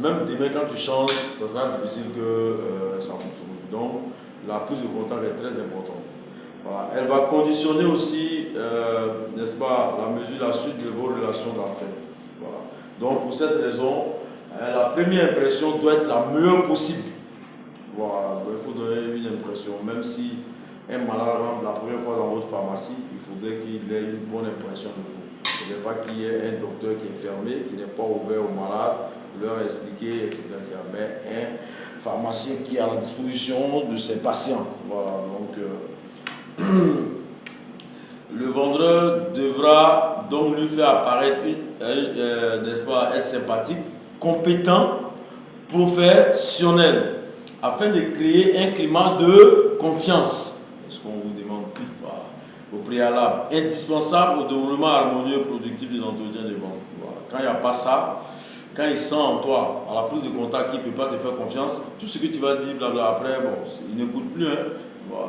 même demain quand tu changes, ça sera difficile que ça fonctionne. Donc la prise de contact est très importante. Voilà. Elle va conditionner aussi, n'est-ce pas, la suite de vos relations d'affaires. Voilà. Donc pour cette raison, la première impression doit être la meilleure possible. Voilà. Donc, il faut donner une impression, même si un malade rentre la première fois dans votre pharmacie, il faudrait qu'il ait une bonne impression de vous. Il ne faudrait pas qu'il y ait un docteur qui est fermé, qui n'est pas ouvert aux malades, pour leur expliquer, etc., etc. Mais un pharmacien qui est à la disposition de ses patients. Voilà. Donc, le vendeur devra donc lui faire apparaître, n'est-ce pas, être sympathique, compétent, professionnel, afin de créer un climat de confiance. C'est ce qu'on vous demande voilà, au préalable, indispensable au déroulement harmonieux et productif de l'entretien de vente. Voilà. Quand il n'y a pas ça, quand il sent en toi, à la prise de contact, qu'il ne peut pas te faire confiance, tout ce que tu vas dire, blabla, après, bon, il n'écoute plus. Hein. Voilà,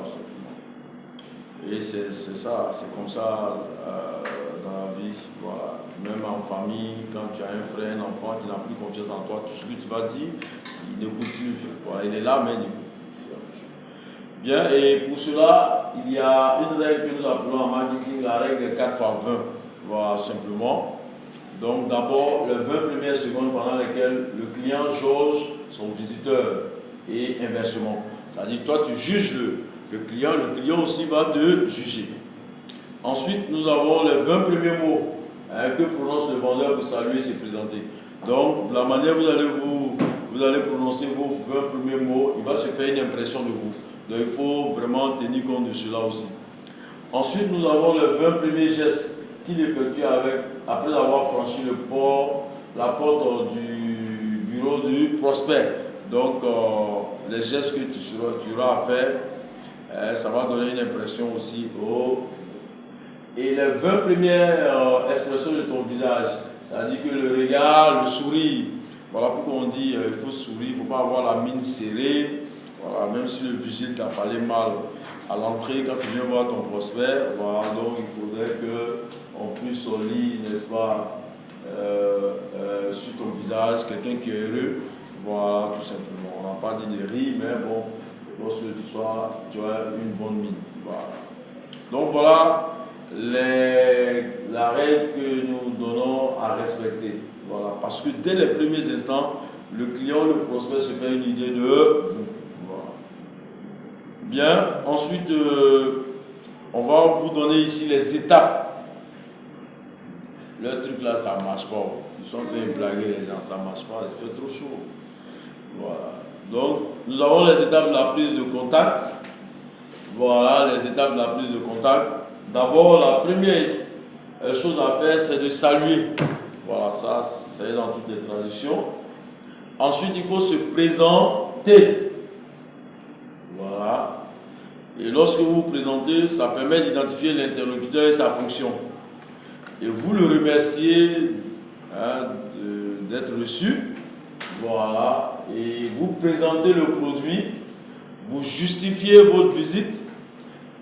et c'est ça, c'est comme ça dans la vie, voilà. Même en famille, quand tu as un frère, un enfant qui n'a plus confiance en toi, tout ce que tu vas dire, il n'écoute plus. Voilà, il est là, mais il n'écoute plus. Bien, et pour cela, il y a une règle que nous appelons en marketing la règle 4 x 20. Voilà, simplement. Donc d'abord, les 20 premières secondes pendant lesquelles le client jauge son visiteur et inversement. C'est-à-dire toi tu juges le client aussi va te juger. Ensuite, nous avons les 20 premiers mots que prononce le vendeur pour saluer et se présenter. Donc, de la manière vous allez prononcer vos 20 premiers mots, il va se faire une impression de vous. Donc, il faut vraiment tenir compte de cela aussi. Ensuite, nous avons les 20 premiers gestes qu'il effectue après avoir franchi la porte du bureau du prospect. Donc, les gestes que tu auras à faire Ça va donner une impression aussi Et les 20 premières expressions de ton visage, ça dit que le regard, le sourire, voilà pourquoi on dit il faut sourire, il ne faut pas avoir la mine serrée. Voilà, même si le vigile t'a parlé mal à l'entrée, quand tu viens voir ton prospect, voilà, donc il faudrait qu'on puisse lire, n'est-ce pas, sur ton visage, quelqu'un qui est heureux, voilà, tout simplement. On n'a pas dit de rire, mais bon, lorsque tu as une bonne mine. Voilà. Donc voilà la règle que nous donnons à respecter. Voilà, parce que dès les premiers instants, le client, le prospect se fait une idée de vous. Voilà. Bien, ensuite, on va vous donner ici les étapes. Le truc là, ça ne marche pas. Ils sont en train de blaguer les gens, ça ne marche pas, il fait trop chaud. Voilà. Donc, nous avons les étapes de la prise de contact. Voilà, les étapes de la prise de contact. D'abord, la première chose à faire, c'est de saluer. Voilà, ça, c'est dans toutes les traditions. Ensuite, il faut se présenter. Voilà. Et lorsque vous vous présentez, ça permet d'identifier l'interlocuteur et sa fonction. Et vous le remerciez d'être reçu. Voilà. Et vous présentez le produit, vous justifiez votre visite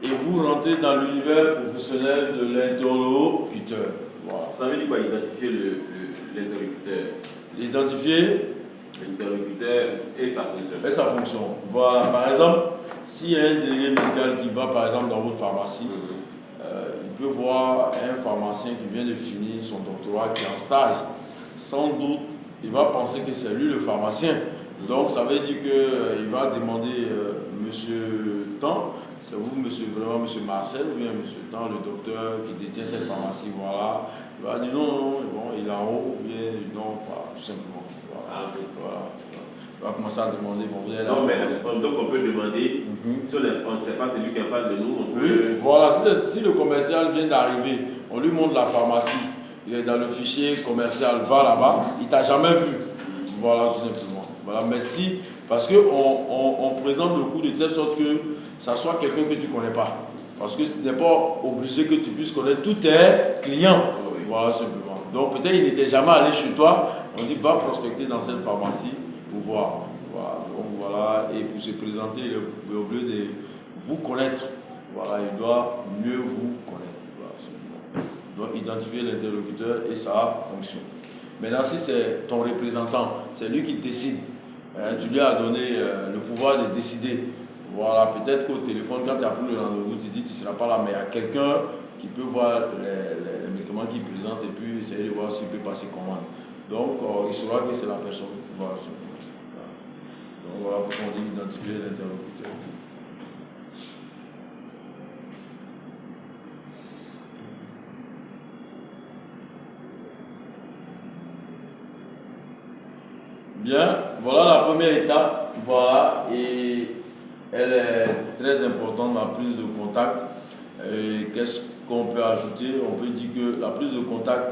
et vous rentrez dans l'univers professionnel de l'interlocuteur. Voilà. Ça veut dire quoi, identifier l'interlocuteur? Identifier l'interlocuteur et sa fonction. Et sa fonction. Voilà. Par exemple, s'il y a un délégué médical qui va par exemple dans votre pharmacie, il peut voir un pharmacien qui vient de finir son doctorat, qui est en stage. Sans doute, il va penser que c'est lui le pharmacien. Donc ça veut dire qu'il va demander monsieur Tan, c'est vous vraiment monsieur Marcel ou bien monsieur Tan, le docteur qui détient cette pharmacie, voilà. Il va dire non, bon, il est en haut, ou bien non, pas, tout simplement. Voilà. Voilà. On va commencer à demander, bon, vous avez non, mais donc on peut demander, si on ne sait pas c'est lui qui est en face de nous, on peut... Oui, voilà, si le commercial vient d'arriver, on lui montre la pharmacie, il est dans le fichier commercial, va là-bas, il ne t'a jamais vu. Voilà, tout simplement. Voilà, merci. Parce qu'on présente le coup de telle sorte que ça soit quelqu'un que tu ne connais pas. Parce que ce n'est pas obligé que tu puisses connaître tous tes clients. Voilà, simplement. Donc peut-être il n'était jamais allé chez toi, on dit va prospecter dans cette pharmacie pour voir. Voilà, donc voilà, et pour se présenter, il est obligé de vous connaître. Voilà, il doit mieux vous connaître. Voilà, simplement. Donc identifier l'interlocuteur et sa fonction. Maintenant, si c'est ton représentant, c'est lui qui décide. Tu lui as donné le pouvoir de décider. Voilà, peut-être qu'au téléphone, quand tu as pris le rendez-vous, tu dis que tu ne seras pas là, mais il y a quelqu'un qui peut voir les médicaments qu'il présente et puis essayer de voir s'il peut passer commande. Donc, il saura que c'est la personne. Voilà. Donc, voilà pourquoi on dit identifier l'interlocuteur. Bien, voilà la première étape, voilà, et elle est très importante, la prise de contact. Qu'est-ce qu'on peut ajouter? On peut dire que la prise de contact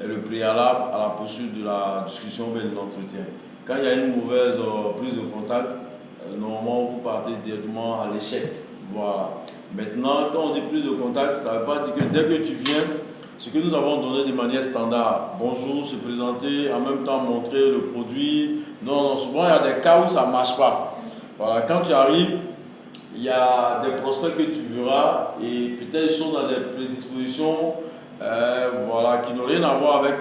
est le préalable à la poursuite de la discussion et de l'entretien. Quand il y a une mauvaise prise de contact, normalement vous partez directement à l'échec. Voilà. Maintenant, quand on dit prise de contact, ça ne veut pas dire que dès que tu viens, ce que nous avons donné de manière standard, bonjour, se présenter, en même temps montrer le produit. Non, souvent il y a des cas où ça ne marche pas. Voilà, quand tu arrives, il y a des prospects que tu verras et peut-être ils sont dans des prédispositions voilà, qui n'ont rien à voir avec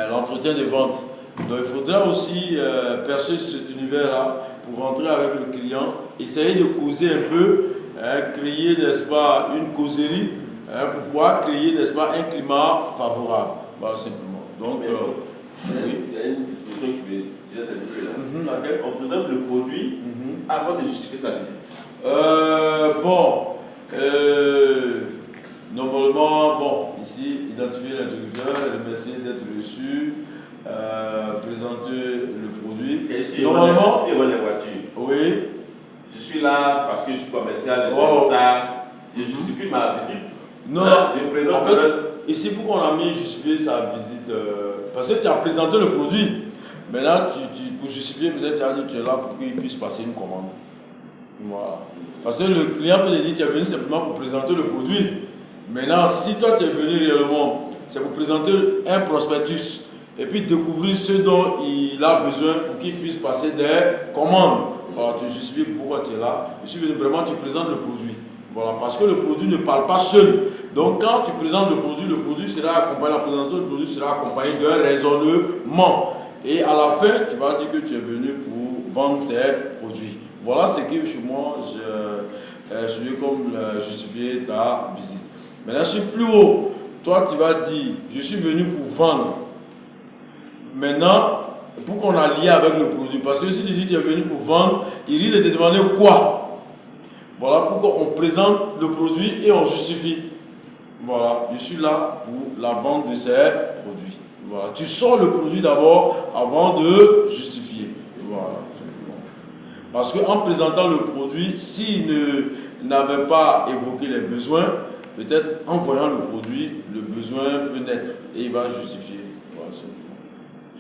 l'entretien de vente. Donc il faudra aussi percer cet univers-là pour rentrer avec le client, essayer de causer un peu, créer, n'est-ce pas, une causerie. Pour pouvoir créer, n'est-ce pas, un climat favorable. Voilà, simplement. Donc, il y a une disposition qui me dit un peu là. On présente le produit avant de justifier sa visite. Normalement, ici, identifier l'interlocuteur, remercier d'être reçu, présenter le produit. Et si normalement, si on les voitures, oui. Je suis là parce que je suis commercial, je justifie ma visite. Non, je présente en fait, ici pourquoi on a mis justifier sa visite, parce que tu as présenté le produit. Maintenant, pour justifier, peut-être tu as dit que tu es là pour qu'il puisse passer une commande. Voilà. Parce que le client peut te dire, tu es venu simplement pour présenter le produit. Maintenant, si toi tu es venu réellement, c'est pour présenter un prospectus et puis découvrir ce dont il a besoin pour qu'il puisse passer des commandes. Voilà, tu justifies pourquoi tu es là. Je suis venu vraiment, tu présentes le produit. Voilà, parce que le produit ne parle pas seul. Donc quand tu présentes le produit sera accompagné, la présentation du produit sera accompagnée d'un raisonnement. Et à la fin, tu vas dire que tu es venu pour vendre tes produits. Voilà ce qui, chez moi, je suis comme justifier ta visite. Maintenant, je suis plus haut. Toi, tu vas dire, je suis venu pour vendre. Maintenant, pour qu'on a lié avec le produit. Parce que si tu dis que tu es venu pour vendre, il risque de te demander quoi. Voilà pourquoi on présente le produit et on justifie. Voilà, je suis là pour la vente de ces produits. Voilà, tu sors le produit d'abord avant de justifier. Voilà. Parce qu'en présentant le produit, s'il n'avait pas évoqué les besoins, peut-être en voyant le produit, le besoin peut naître et il va justifier. Voilà,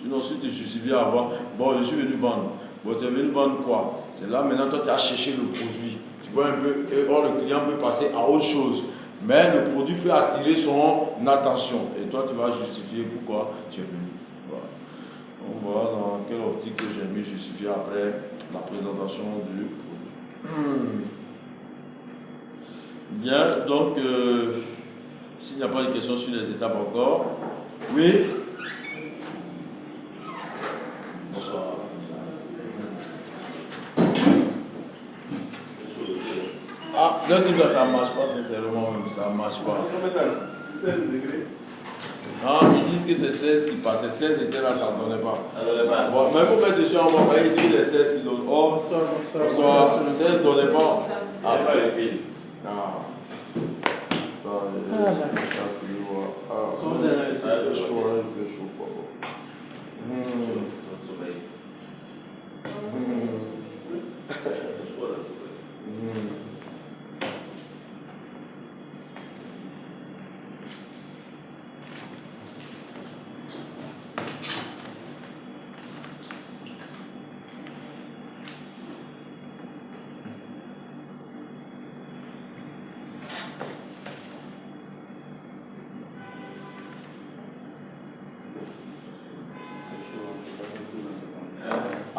sinon, si tu justifies avant, bon, je suis venu vendre. Bon, tu es venu vendre quoi? C'est là maintenant, toi, tu as cherché le produit. Tu vois un peu, or le client peut passer à autre chose. Mais le produit peut attirer son attention. Et toi, tu vas justifier pourquoi tu es venu. Voilà. Donc, voilà dans quelle optique que j'ai mis justifier après la présentation du produit. Bien, donc, s'il n'y a pas de questions sur les étapes encore. Oui. Bonsoir. Ah, le truc là, ça ne marche pas, sincèrement, ça ne marche pas. 16 degrés. Non, ils disent que c'est 16 qui passent. 16 étaient là, ça ne donnait pas. Ça ne donnait pas. Bon, mais il faut mettre dessus en bas, il dit que les 16 qui donnent. Oh, bonsoir. 16 ne donnait pas. Ah, pas les piles. Ah. Vous avez Il fait chaud, quoi.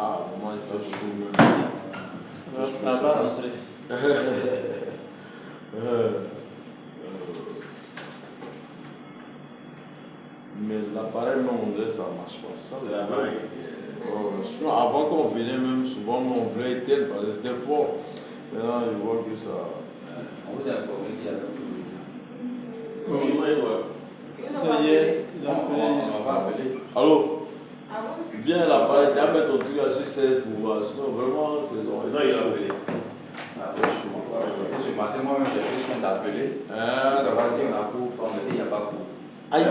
Ah, vraiment, il fait chaud même. Ça va rentrer. Mais l'appareil, même, on dirait que ça ne marche pas. Ça, L'appareil. Sinon, avant qu'on venait, même souvent, on voulait éteindre parce que c'était fort. Maintenant, je vois que ça. On vous a informé qu'il y avait toujours. Si, moi, je vois. Ça y est, ils ont appelé. On va appeler. Allô? Ah bon? Viens l'appareil, tu vas mettre ton truc sur 16 pour voir. Sinon, vraiment, c'est long. Non, il a appelé. Et ce matin, moi-même, j'ai pris soin d'appeler. Ah, Pour savoir si on a cours. On me dit qu'il n'y a pas cours. aïe!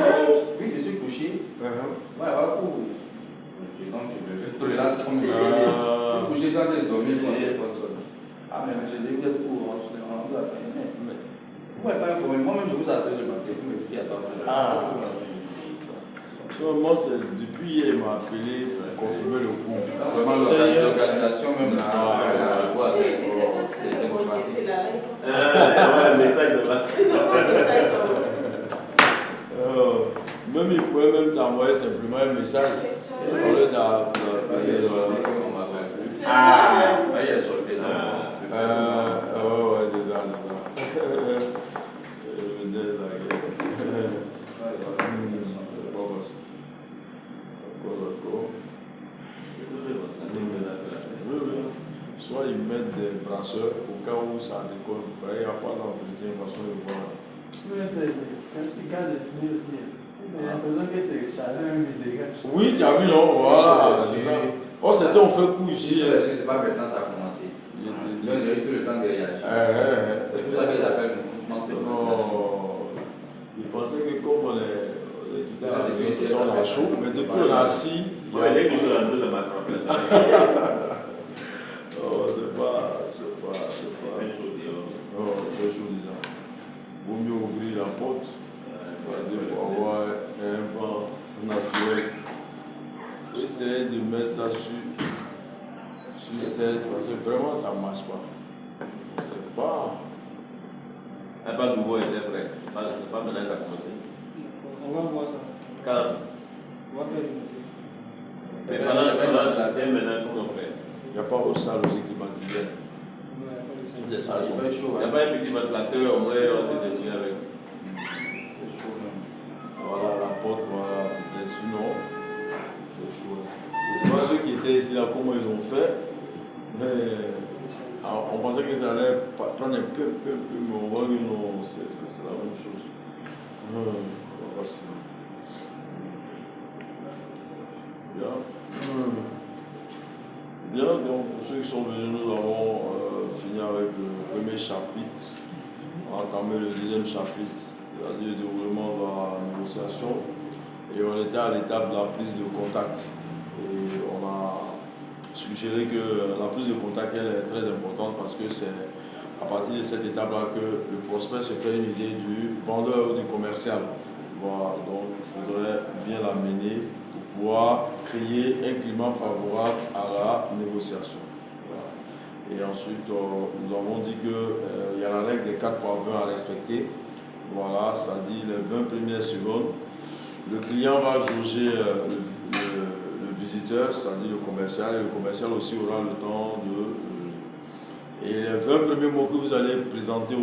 Oui, je suis couché. Moi, il n'y a pas cours. Donc, je me tolérance comme je suis couché, j'ai envie de dormir, mon téléphone sonne. Ah, mais je dis, vous êtes cours, on doit attendre. Vous m'avez pas informé. Moi-même, je vous appelle le matin. Vous me dites qu'il y a pas cours. Moi, c'est depuis hier, il m'a appelé pour confirmer le coup. Vraiment, l'organisation, même là. C'est bon, c'est là. Le message, c'est pas. Même il pouvait même t'envoyer simplement un message. Au lieu d'appeler. Ah, il y a sur le pédale. Ouais, c'est ça. Soit ils mettent des brasseurs au cas où ça décolle. Il n'y a pas d'entretien, façon de voir. Mais c'est quand ce gaz est fini aussi. J'ai l'impression que c'est chaleur même il dégage. Oui, tu as vu, non? Voilà. Oh, c'était on fait coup ici. C'est pas maintenant ça a commencé. Ils ont eu tout le temps de réagir. C'est pour ça qu'ils appellent le mouvement de Non. Ils pensaient que comme les guitares on a chaud, mais depuis on a assis. Ouais, dès que je rentre, ça m'a frappé. Oh, c'est pas. C'est chaud, Oh, c'est chaud déjà. Vaut mieux ouvrir la porte. Pour avoir un vent naturel. Essayez de mettre ça sur 16 parce que vraiment ça ne marche pas. n'y a pas de nouveau chef frère. Pas maintenant qu'à commencer. On va voir ça. Quand? On va faire une Mais maintenant, comment on fait? Il n'y a pas au salle aussi climatisé. Non, il n'y a pas de ça. Des salles Il sont- fait chaud, Il n'y a pas un petit ventilateur, au moins on s'est déchiré avec. C'est chaud même. Voilà, la porte, voilà, peut-être sinon. C'est chaud. Je ne sais pas ceux qui étaient ici là, comment ils ont fait. Mais on pensait que ça allait prendre un peu, mais on voit que non, c'est la même chose. Voici. Bien. Bien, donc pour ceux qui sont venus, nous avons fini avec le premier chapitre. On a entamé le deuxième chapitre, c'est-à-dire le déroulement de la négociation. Et on était à l'étape de la prise de contact. Et on a suggéré que la prise de contact elle est très importante parce que c'est à partir de cette étape-là que le prospect se fait une idée du vendeur ou du commercial. Voilà, donc il faudrait bien l'amener pour pouvoir créer un climat favorable à la négociation. Voilà. Et ensuite, nous avons dit qu'il y a la règle des 4 fois 20 à respecter. Voilà, ça dit les 20 premières secondes. Le client va jauger le visiteur, c'est-à-dire le commercial, et le commercial aussi aura le temps de juger. Et les 20 premiers mots que vous allez présenter,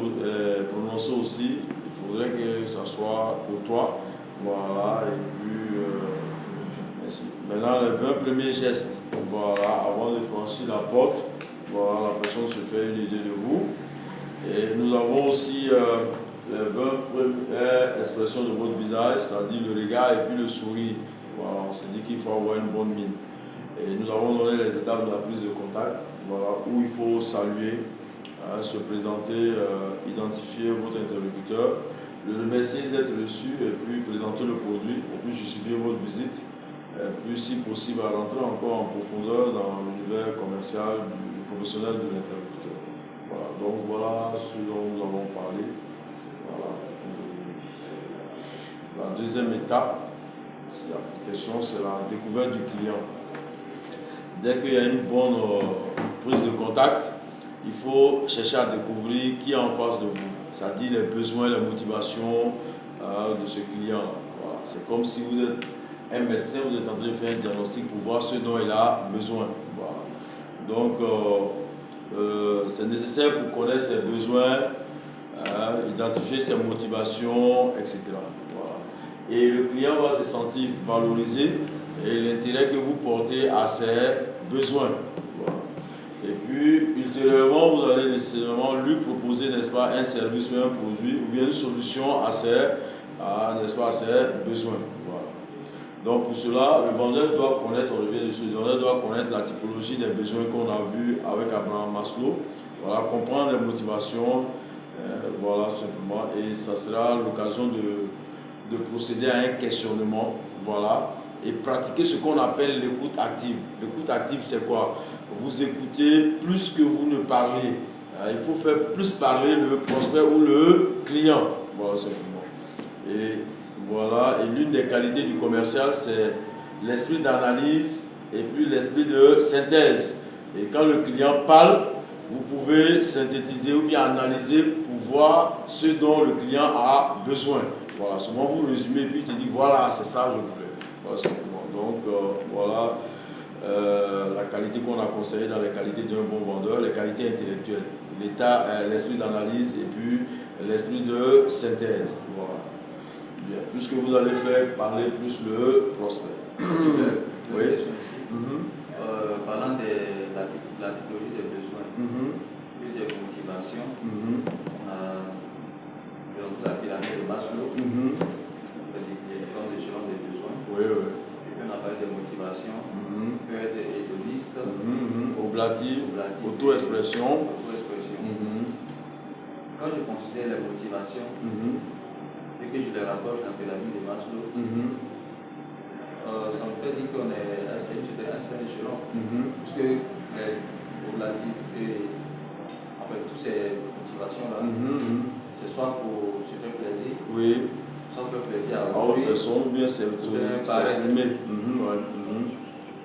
prononcer aussi, il faudrait que ça soit pour toi. Voilà, et puis ainsi. Maintenant, les 20 premiers gestes, voilà, avant de franchir la porte, voilà, la personne se fait une idée de vous. Et nous avons aussi les 20 premières expressions de votre visage, c'est-à-dire le regard et puis le sourire. Voilà, on s'est dit qu'il faut avoir une bonne mine. Et nous avons donné les étapes de la prise de contact, voilà, où il faut saluer, se présenter, identifier votre interlocuteur, le remercier d'être reçu et puis présenter le produit et puis justifier votre visite. Et puis si possible à rentrer encore en profondeur dans l'univers commercial, professionnel de l'interlocuteur. Voilà, donc voilà ce dont nous avons parlé. Voilà. La deuxième étape, s'il y a une question, c'est la découverte du client. Dès qu'il y a une bonne prise de contact, il faut chercher à découvrir qui est en face de vous. Ça dit les besoins, les motivations de ce client. Voilà. C'est comme si vous êtes un médecin, vous êtes en train de faire un diagnostic pour voir ce dont il a besoin. Voilà. Donc, c'est nécessaire pour connaître ses besoins, identifier ses motivations, etc. Voilà. Et le client va se sentir valorisé et l'intérêt que vous portez à ses besoins. Voilà. Et puis, ultérieurement, vous allez nécessairement lui proposer, n'est-ce pas, un service ou un produit ou bien une solution à ses besoins. Voilà. Donc, pour cela, le vendeur doit connaître, on revient dessus, le vendeur doit connaître la typologie des besoins qu'on a vus avec Abraham Maslow. Voilà, comprendre les motivations, voilà, simplement, et ça sera l'occasion de procéder à un questionnement, voilà, et pratiquer ce qu'on appelle l'écoute active. L'écoute active, c'est quoi? Vous écoutez plus que vous ne parlez. Il faut faire plus parler le prospect ou le client, voilà, simplement. Et voilà, et l'une des qualités du commercial, c'est l'esprit d'analyse et puis l'esprit de synthèse. Et quand le client parle, vous pouvez synthétiser ou bien analyser pour voir ce dont le client a besoin. Voilà, souvent vous résumez et puis il te dit voilà, c'est ça je voulais. Voilà, simplement. Donc voilà la qualité qu'on a conseillée dans les qualités d'un bon vendeur, les qualités intellectuelles, l'esprit d'analyse et puis l'esprit de synthèse. Voilà. Bien. Puisque vous allez faire parler plus le prospect. Oui. Parlant de la typologie des besoins, et des motivations, on a la pyramide de Maslow, les différents échelons des besoins. Oui, oui. Et puis on a parlé des motivations, peut être hédoniste, oblative, auto-expression. Quand je considère les motivations, et que je les rapproche dans la pyramide de Maslow, ça me fait dire qu'on est à un certain échelon. Parce que les oblatifs et en fait, toutes ces motivations-là, c'est soit pour se faire plaisir, oui, soit pour faire plaisir à autre autrui, personne ou bien s'exprimer.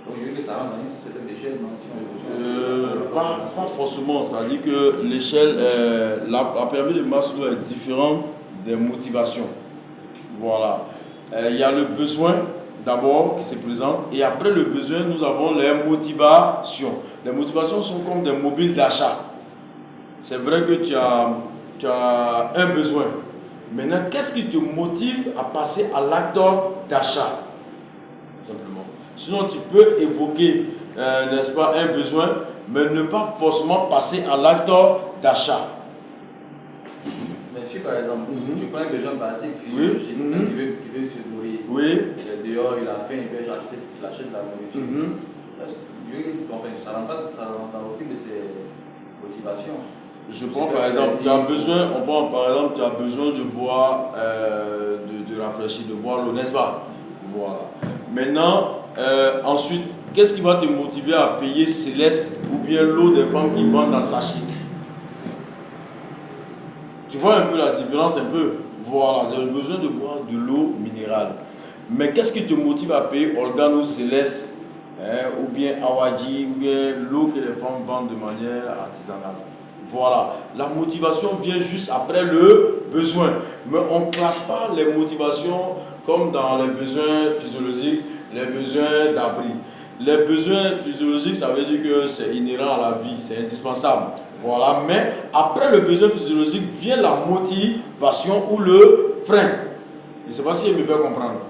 Donc Donc, je veux que ça rentre dans une certaine échelle, non? Si on Pas forcément, ça dit que l'échelle, la pyramide de Maslow est différente des motivations. Voilà. Il y a le besoin d'abord qui se présente et après le besoin, nous avons les motivations. Les motivations sont comme des mobiles d'achat. C'est vrai que tu as un besoin. Maintenant, qu'est-ce qui te motive à passer à l'acte d'achat? Simplement. Sinon, tu peux évoquer, n'est-ce pas, un besoin, mais ne pas forcément passer à l'acte d'achat. Mais si par exemple, tu prends un besoin basique, physiologique, qui veut se nourrir, il est dehors, il a faim, il peut acheter, il achète de la nourriture. Ça rentre dans aucune de ses motivations. Je prends par exemple, tu as besoin de boire, de rafraîchir, de boire l'eau, n'est-ce pas? Voilà. Maintenant, ensuite, qu'est-ce qui va te motiver à payer Céleste ou bien l'eau des femmes qui vendent dans sachet? Tu vois un peu la différence, un peu. Voilà, j'ai besoin de boire de l'eau minérale. Mais qu'est-ce qui te motive à payer Organo Céleste, ou bien Awadji, ou bien l'eau que les femmes vendent de manière artisanale? Voilà, la motivation vient juste après le besoin. Mais on ne classe pas les motivations comme dans les besoins physiologiques, les besoins d'abri. Les besoins physiologiques, ça veut dire que c'est inhérent à la vie, c'est indispensable. Voilà, mais après le besoin physiologique vient la motivation ou le frein. Je ne sais pas si je me fais comprendre.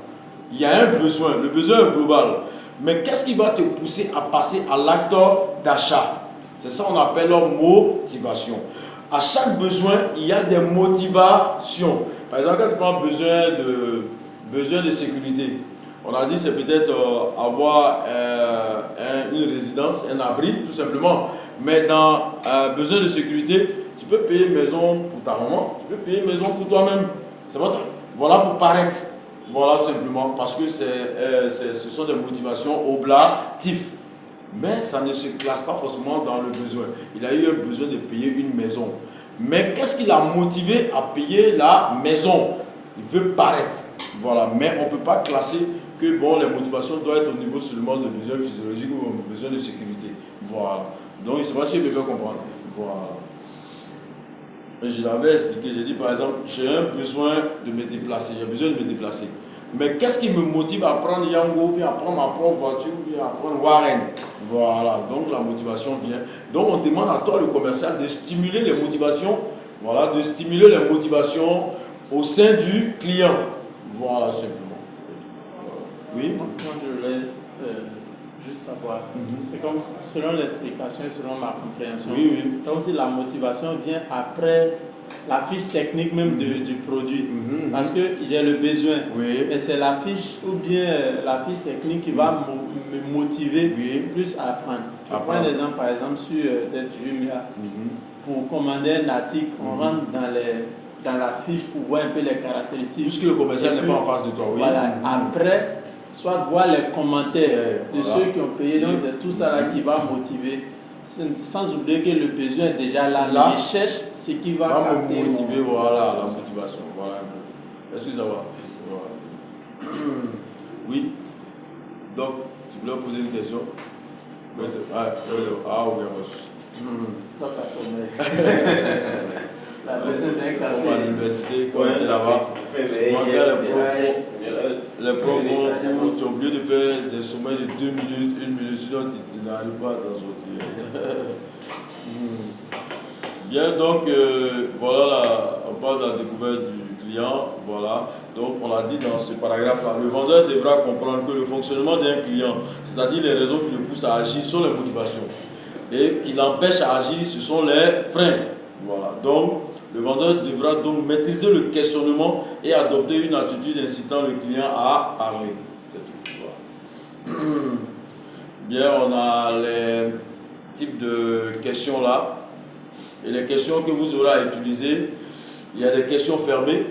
Il y a un besoin, le besoin est global. Mais qu'est-ce qui va te pousser à passer à l'acte d'achat? C'est ça qu'on appelle motivation. À chaque besoin, il y a des motivations. Par exemple, quand tu prends besoin de sécurité, on a dit c'est peut-être avoir une résidence, un abri, tout simplement. Mais dans besoin de sécurité, tu peux payer une maison pour ta maman, tu peux payer une maison pour toi-même. C'est pas ça? Voilà pour paraître. Voilà tout simplement, parce que ce sont des motivations oblatives. Mais ça ne se classe pas forcément dans le besoin. Il a eu un besoin de payer une maison. Mais qu'est-ce qui l'a motivé à payer la maison? Il veut paraître. Voilà. Mais on ne peut pas classer que bon, les motivations doivent être au niveau seulement de besoins physiologiques ou besoin de sécurité. Voilà. Donc, il ne sait pas si je me fais comprendre. Voilà. Je l'avais expliqué. J'ai dit par exemple, j'ai un besoin de me déplacer. J'ai besoin de me déplacer. Mais qu'est-ce qui me motive à prendre Yango, ou bien à prendre ma propre voiture, ou bien à prendre Warren? Voilà, donc la motivation vient. Donc on demande à toi, le commercial, de stimuler les motivations, voilà, de stimuler les motivations au sein du client. Voilà, simplement. Oui? Moi, je voulais juste savoir. C'est comme, selon l'explication et selon ma compréhension, comme si la motivation vient après la fiche technique même du produit. Parce que j'ai le besoin, mais c'est la fiche ou bien la fiche technique qui va me motiver plus à apprendre. Je prends un exemple, par exemple, sur Jumia. Pour commander un article, on rentre dans la fiche pour voir un peu les caractéristiques. Puisque le commercial n'est pas en face de toi. Voilà. Après, soit voir les commentaires de ceux qui ont payé. Donc c'est tout ça là qui va motiver. Sans oublier que le besoin est déjà là. Il cherche ce qui va me motiver, voilà, la motivation. Voilà un peu. Est-ce que ça va? Voilà. Oui. Donc, tu voulais poser une question? Oui. Oui, Donc, à sommeil. La besoin d'un café. À l'université, quand tu es là-bas, les profs où tu as oublié de faire des sommets de 2 minutes, 1 minute, sinon tu n'arrives pas à t'en sortir. Bien, donc voilà, on parle de la découverte du client. Voilà, donc on l'a dit dans ce paragraphe-là, le vendeur devra comprendre que le fonctionnement d'un client, c'est-à-dire les raisons qui le poussent à agir, sont les motivations. Et qui l'empêchent à agir, ce sont les freins. Voilà, donc le vendeur devra donc maîtriser le questionnement et adopter une attitude incitant le client à parler. C'est tout. Voilà. Bien, on a les types de questions là. Et les questions que vous aurez à utiliser, il y a des questions fermées,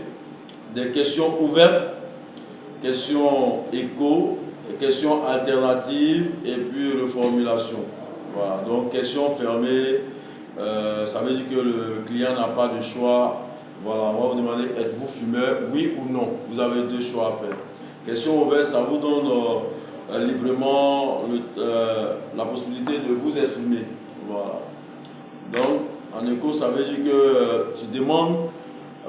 des questions ouvertes, questions écho, questions alternatives et puis reformulation. Voilà, donc questions fermées, ça veut dire que le client n'a pas de choix. Voilà, on va vous demander, êtes-vous fumeur, oui ou non? Vous avez 2 choix à faire. Question ouverte, ça vous donne librement la possibilité de vous exprimer. Voilà. Donc, en écho, ça veut dire que tu demandes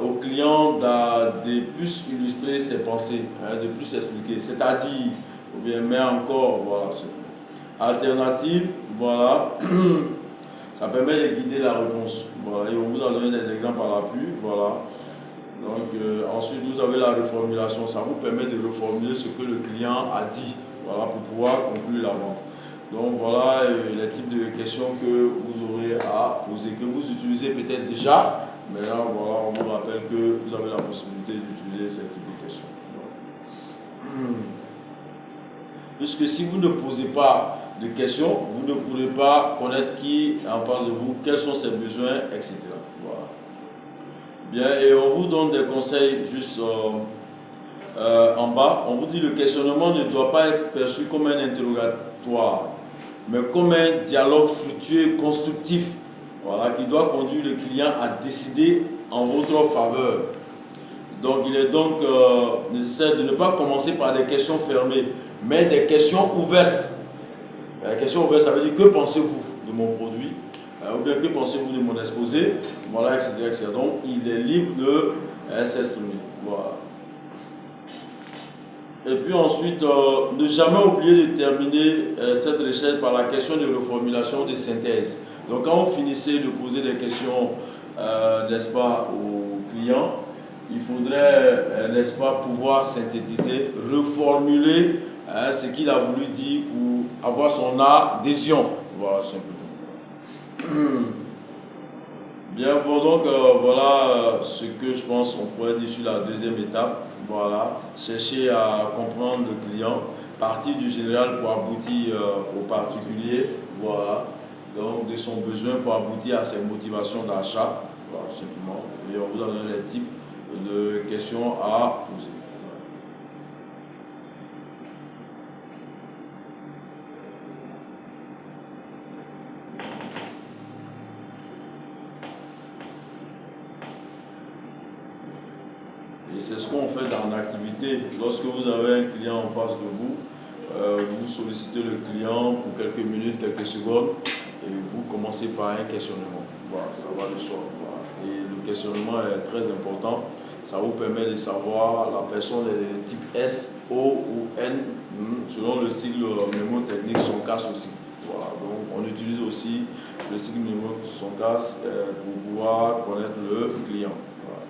au client de plus illustrer ses pensées, de plus expliquer. C'est-à-dire, ou bien, mais encore, voilà. Alternative, voilà, ça permet de guider la réponse. Voilà. Et on vous a donné des exemples à l'appui. Voilà. Donc, ensuite, vous avez la reformulation. Ça vous permet de reformuler ce que le client a dit, voilà, pour pouvoir conclure la vente. Donc, voilà les types de questions que vous aurez à poser, que vous utilisez peut-être déjà. Mais là, voilà, on vous rappelle que vous avez la possibilité d'utiliser ce type de questions. Voilà. Puisque si vous ne posez pas de questions, vous ne pourrez pas connaître qui est en face de vous, quels sont ses besoins, etc. Voilà. Bien, et on vous donne des conseils juste en bas. On vous dit que le questionnement ne doit pas être perçu comme un interrogatoire, mais comme un dialogue fructueux et constructif, voilà, qui doit conduire le client à décider en votre faveur. Donc, il est donc nécessaire de ne pas commencer par des questions fermées, mais des questions ouvertes. La question ouverte, ça veut dire que pensez-vous de mon produit, ou bien que pensez-vous de mon exposé, voilà, etc., etc. Donc, il est libre de s'exprimer. Voilà. Et puis ensuite, ne jamais oublier de terminer cette recherche par la question de reformulation de synthèse. Donc, quand vous finissez de poser des questions, n'est-ce pas, aux clients, il faudrait, n'est-ce pas, pouvoir synthétiser, reformuler ce qu'il a voulu dire pour avoir son adhésion. Voilà, simplement. Bien, donc, voilà ce que je pense qu'on pourrait dire sur la deuxième étape. Voilà, chercher à comprendre le client, partir du général pour aboutir au particulier. Voilà, donc de son besoin pour aboutir à ses motivations d'achat. Voilà, simplement. Et on vous a donné les types de questions à poser. Et c'est ce qu'on fait dans l'activité. Lorsque vous avez un client en face de vous, vous sollicitez le client pour quelques minutes, quelques secondes, et vous commencez par un questionnement. Voilà, ça va de soi. Voilà. Et le questionnement est très important. Ça vous permet de savoir la personne est type S, O ou N, selon le cycle mnémotechnique, son casse aussi. Voilà. Donc on utilise aussi le cycle mnémotechnique, son casse pour pouvoir connaître le client. Voilà.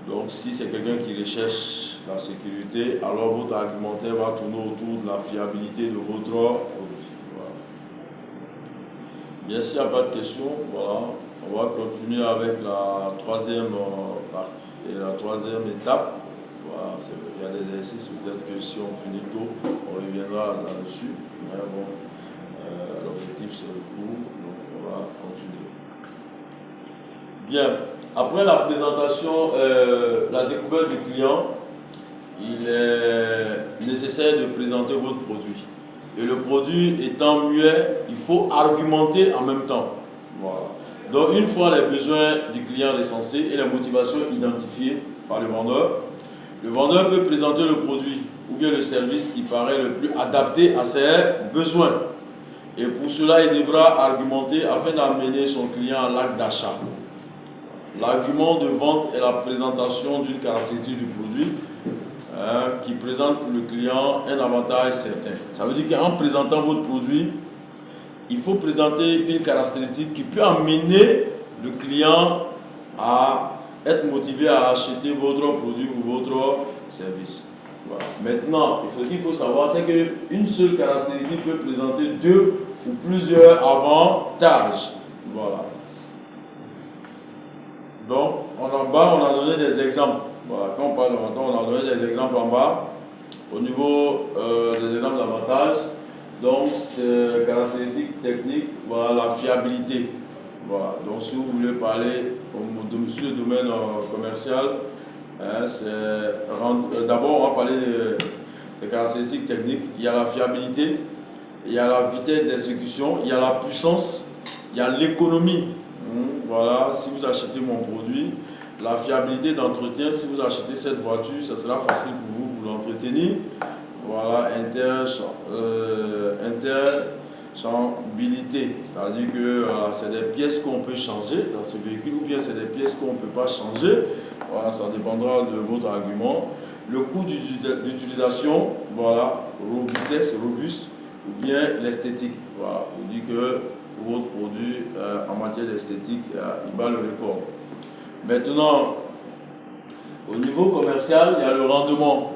Donc si c'est quelqu'un qui recherche la sécurité, alors votre argumentaire va tourner autour de la fiabilité de votre produit. Voilà. Bien, s'il n'y a pas de questions, voilà, on va continuer avec la troisième partie et la troisième étape. Voilà, il y a des exercices, peut-être que si on finit tôt, on reviendra là-dessus. Mais bon, l'objectif c'est le cours, donc on va continuer. Bien. Après la présentation, la découverte du client, il est nécessaire de présenter votre produit. Et le produit étant muet, il faut argumenter en même temps. Voilà. Donc une fois les besoins du client recensés et les motivations identifiées par le vendeur peut présenter le produit ou bien le service qui paraît le plus adapté à ses besoins. Et pour cela, il devra argumenter afin d'amener son client à l'acte d'achat. L'argument de vente est la présentation d'une caractéristique du produit qui présente pour le client un avantage certain. Ça veut dire qu'en présentant votre produit, il faut présenter une caractéristique qui peut amener le client à être motivé à acheter votre produit ou votre service. Voilà. Maintenant, ce qu'il faut savoir, c'est qu'une seule caractéristique peut présenter deux ou plusieurs avantages. Voilà. Donc, en bas, on a donné des exemples. Voilà, quand on parle d'avantages, on a donné des exemples en bas. Au niveau des exemples d'avantages, donc c'est caractéristiques techniques, voilà, la fiabilité. Voilà, donc si vous voulez parler sur le domaine commercial, d'abord on va parler des caractéristiques techniques. Il y a la fiabilité, il y a la vitesse d'exécution, il y a la puissance, il y a l'économie. Voilà, si vous achetez mon produit, la fiabilité d'entretien, si vous achetez cette voiture, ça sera facile pour vous pour l'entretenir. Voilà, interchangeabilité, c'est-à-dire que c'est des pièces qu'on peut changer dans ce véhicule ou bien c'est des pièces qu'on ne peut pas changer. Voilà, ça dépendra de votre argument. Le coût d'utilisation, voilà, robustesse, robuste, ou bien l'esthétique. Voilà, pour dire que votre produit en matière d'esthétique, il bat le record. Maintenant, au niveau commercial, il y a le rendement.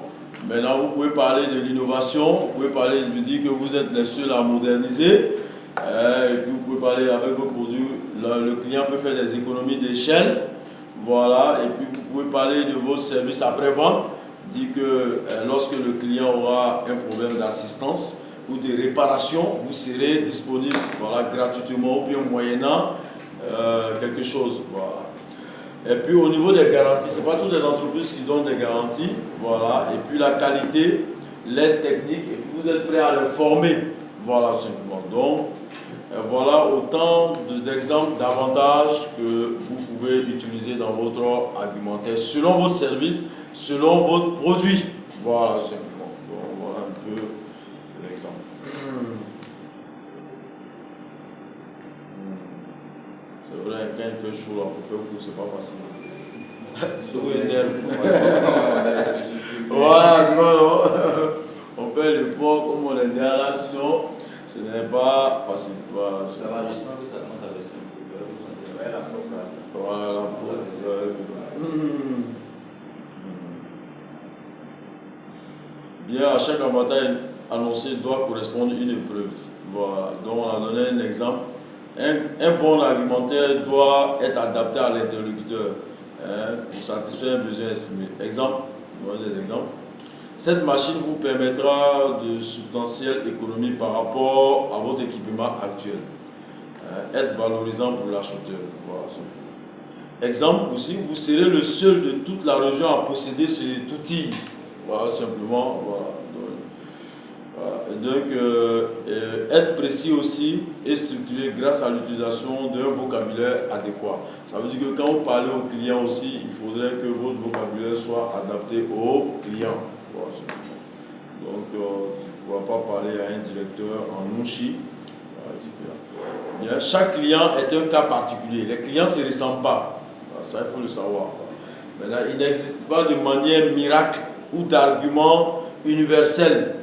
Maintenant, vous pouvez parler de l'innovation, vous pouvez parler de dire que vous êtes les seuls à moderniser, et puis vous pouvez parler avec vos produits, le client peut faire des économies d'échelle, voilà, et puis vous pouvez parler de vos services après-vente, dire que lorsque le client aura un problème d'assistance ou de réparation, vous serez disponible, voilà, gratuitement ou bien moyennant quelque chose, voilà. Et puis au niveau des garanties, ce n'est pas toutes les entreprises qui donnent des garanties, voilà, et puis la qualité, l'aide technique, et puis vous êtes prêt à le former, voilà, simplement. Donc, voilà autant d'exemples, d'avantages que vous pouvez utiliser dans votre argumentaire, selon votre service, selon votre produit, voilà, simplement. Donc, voilà un peu l'exemple. C'est vrai, quand il fait chaud, là, pour faire court, c'est pas facile. Voilà, non. On fait l'effort, comme on l'a dit là, sinon, ce n'est pas facile. Voilà. Ça va, je sens que ça compte avec ça. Voilà, la peau. Bien, à chaque avantage annoncé doit correspondre une épreuve. Voilà. Donc, on a donné un exemple. Un bon argumentaire doit être adapté à l'interlocuteur pour satisfaire un besoin estimé. Exemple, des exemples. Cette machine vous permettra de substantielles économies par rapport à votre équipement actuel. Être valorisant pour l'acheteur. Voilà. Exemple aussi, vous serez le seul de toute la région à posséder cet outil. Voilà, simplement. Voilà. Donc, être précis aussi et structuré grâce à l'utilisation d'un vocabulaire adéquat. Ça veut dire que quand vous parlez au client aussi, il faudrait que votre vocabulaire soit adapté au client. Voilà. Donc, tu ne pourras pas parler à un directeur en mouchi, etc. Bien, chaque client est un cas particulier. Les clients ne se ressemblent pas. Ça, il faut le savoir. Maintenant, il n'existe pas de manière miracle ou d'argument universel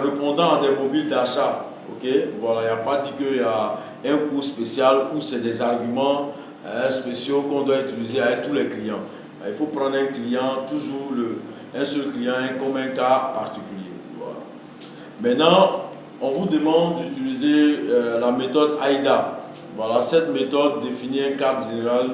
répondant à des mobiles d'achat. Okay? Voilà, il n'y a pas dit qu'il y a un coût spécial ou c'est des arguments spéciaux qu'on doit utiliser avec tous les clients. Il faut prendre un client, toujours un seul client comme un cas particulier. Voilà. Maintenant, on vous demande d'utiliser la méthode AIDA. Voilà, cette méthode définit un cadre général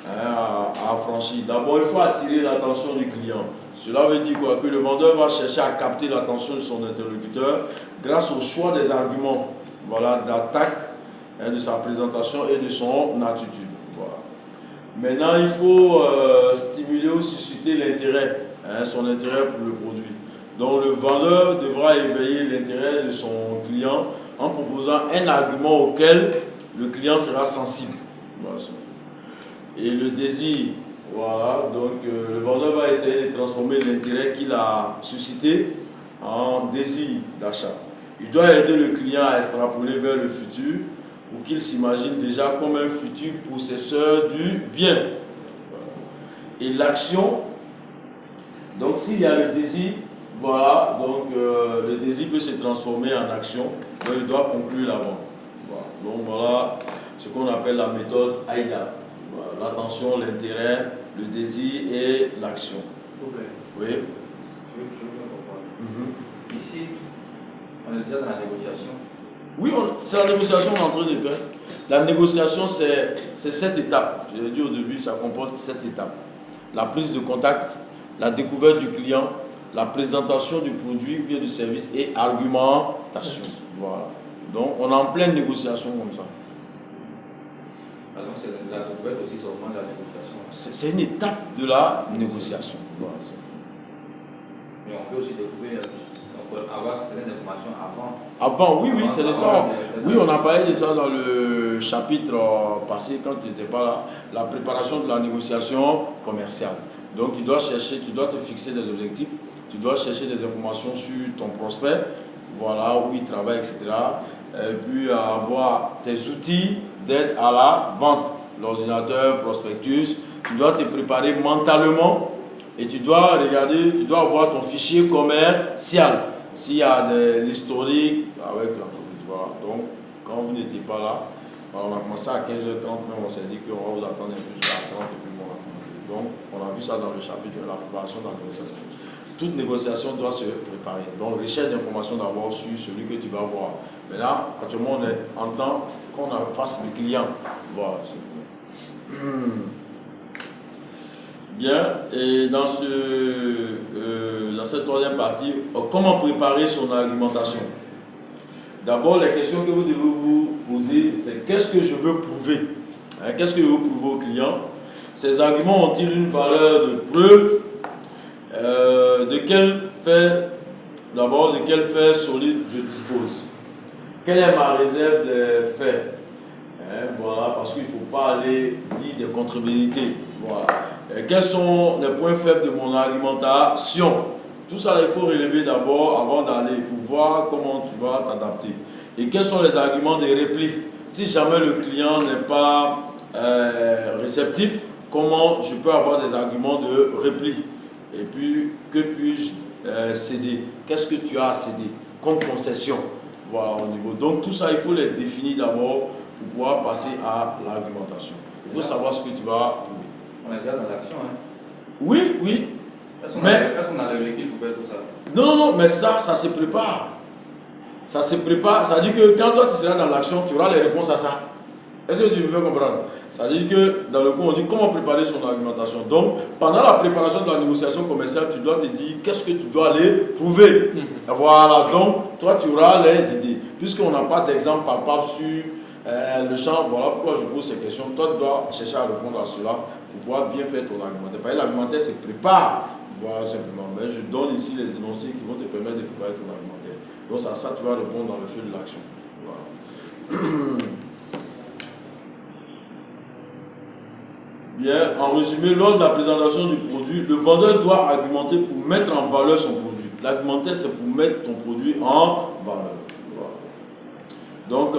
à franchir. D'abord, il faut attirer l'attention du client. Cela veut dire quoi? Que le vendeur va chercher à capter l'attention de son interlocuteur grâce au choix des arguments, voilà, d'attaque, de sa présentation et de son attitude. Voilà. Maintenant, il faut stimuler ou susciter l'intérêt, son intérêt pour le produit. Donc, le vendeur devra éveiller l'intérêt de son client en proposant un argument auquel le client sera sensible. Voilà. Et le désir, voilà, donc le vendeur va essayer de transformer l'intérêt qu'il a suscité en désir d'achat. Il doit aider le client à extrapoler vers le futur pour qu'il s'imagine déjà comme un futur possesseur du bien. Et l'action, donc s'il y a le désir, voilà, donc le désir peut se transformer en action, donc il doit conclure la vente. Voilà. Donc voilà ce qu'on appelle la méthode AIDA. Voilà, l'attention, l'intérêt, le désir et l'action. Oui. Je veux comprendre. Ici, on est déjà dans la négociation. Oui, c'est la négociation qu'on est en train de faire. La négociation, c'est 7 étapes. Je l'ai dit au début, ça comporte 7 étapes. La prise de contact, la découverte du client, la présentation du produit ou bien du service et argumentation. Voilà. Donc, on est en pleine négociation comme ça. Donc, la découverte aussi, c'est au moment de la négociation. C'est une étape de la négociation. Voilà. Mais on peut aussi découvrir, on peut avoir certaines informations avant. Avant, oui, c'est de ça. Oui, on a parlé de ça dans le chapitre passé, quand tu n'étais pas là, la préparation de la négociation commerciale. Donc, tu dois chercher, tu dois te fixer des objectifs tu dois chercher des informations sur ton prospect, voilà, où il travaille, etc. Et puis avoir tes outils d'aide à la vente, l'ordinateur, prospectus. Tu dois te préparer mentalement et tu dois regarder, tu dois avoir ton fichier commercial. S'il y a de l'historique avec l'entreprise. Voilà. Donc, quand vous n'étiez pas là, on a commencé à 15h30, mais on s'est dit qu'on va vous attendre un peu jusqu'à 30 et puis on a commencé. Donc, on a vu ça dans le chapitre de la préparation de la négociation. Toute négociation doit se préparer. Donc, recherche d'informations d'abord sur celui que tu vas voir. Mais là, actuellement, on est en temps qu'on a face du client. Voilà. Bien, et dans cette troisième partie, comment préparer son argumentation? D'abord, les questions que vous devez vous poser, c'est qu'est-ce que je veux prouver? Qu'est-ce que je veux prouver au client? Ces arguments ont-ils une valeur de preuve? D'abord, de quel fait solide je dispose? Quelle est ma réserve de faits? Voilà, parce qu'il ne faut pas aller dire des contre-vérités. Voilà. Quels sont les points faibles de mon argumentation? Tout ça, il faut relever d'abord avant d'aller pour voir comment tu vas t'adapter. Et quels sont les arguments de repli? Si jamais le client n'est pas réceptif, comment je peux avoir des arguments de repli? Et puis, que puis-je céder? Qu'est-ce que tu as à céder comme concession? Voilà, au niveau. Donc, tout ça, il faut les définir d'abord pour pouvoir passer à l'argumentation. Il faut savoir ce que tu vas prouver. On est déjà dans l'action, hein? Oui, oui. Est-ce qu'on a l'équipe pour faire tout ça? Non, mais ça se prépare. Ça se prépare. Ça dit que quand toi tu seras dans l'action, tu auras les réponses à ça. Est-ce que tu veux comprendre? Ça dit que dans le coup, on dit comment préparer son argumentation. Donc, pendant la préparation de la négociation commerciale, tu dois te dire qu'est-ce que tu dois aller prouver. Voilà, donc toi tu auras les idées. Puisqu'on n'a pas d'exemple palpable sur le champ, voilà pourquoi je pose ces questions. Toi, tu dois chercher à répondre à cela pour pouvoir bien faire ton argumentaire. Parce que l'argumentaire se prépare. Voilà, simplement. Mais je donne ici les énoncés qui vont te permettre de préparer ton argumentaire. Donc, ça tu vas répondre dans le feu de l'action. Voilà. Bien, en résumé, lors de la présentation du produit, le vendeur doit argumenter pour mettre en valeur son produit. L'argumentaire, c'est pour mettre ton produit en valeur. Voilà. Donc,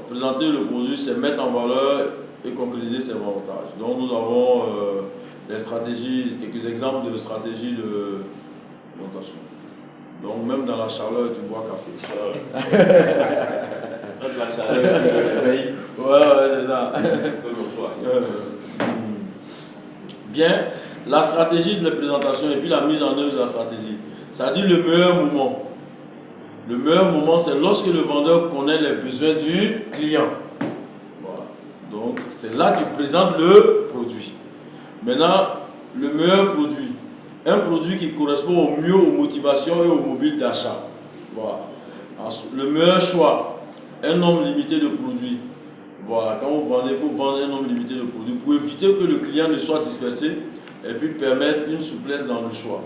présenter le produit, c'est mettre en valeur et concrétiser ses avantages. Donc, nous avons les stratégies, quelques exemples de stratégies de présentation. Donc, même dans la chaleur, tu bois café. La chaleur, le réveil. Ouais, c'est ça. Fais mon choix. Bien, la stratégie de la présentation et puis la mise en œuvre de la stratégie. Ça dit le meilleur moment. Le meilleur moment, c'est lorsque le vendeur connaît les besoins du client. Voilà. Donc, c'est là que tu présentes le produit. Maintenant, le meilleur produit. Un produit qui correspond au mieux aux motivations et aux mobiles d'achat. Voilà. Ensuite, le meilleur choix. Un nombre limité de produits. Voilà, quand vous vendez, il faut vendre un nombre limité de produits pour éviter que le client ne soit dispersé et puis permettre une souplesse dans le choix.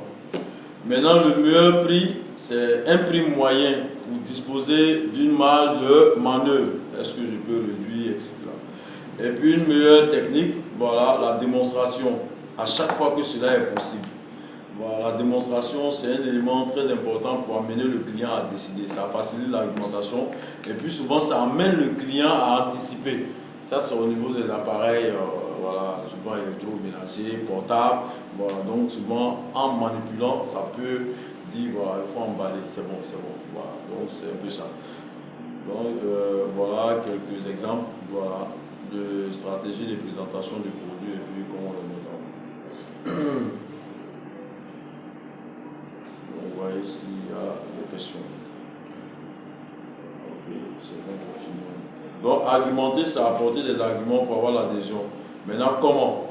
Maintenant, le meilleur prix, c'est un prix moyen pour disposer d'une marge de manœuvre. Est-ce que je peux réduire, etc. Et puis une meilleure technique, voilà, la démonstration, à chaque fois que cela est possible. Voilà, la démonstration, c'est un élément très important pour amener le client à décider. Ça facilite l'argumentation et puis souvent, ça amène le client à anticiper. Ça, c'est au niveau des appareils, voilà, souvent électroménagers, portables. Voilà, donc souvent, en manipulant, ça peut dire, voilà, il faut emballer, c'est bon, c'est bon. Voilà, donc c'est un peu ça. Donc, voilà quelques exemples, voilà, de stratégie de présentation du produit et puis comment on le met en place. On va voir s'il y a des questions. Ok, c'est bon pour finir. Donc, argumenter, c'est apporter des arguments pour avoir l'adhésion. Maintenant, comment?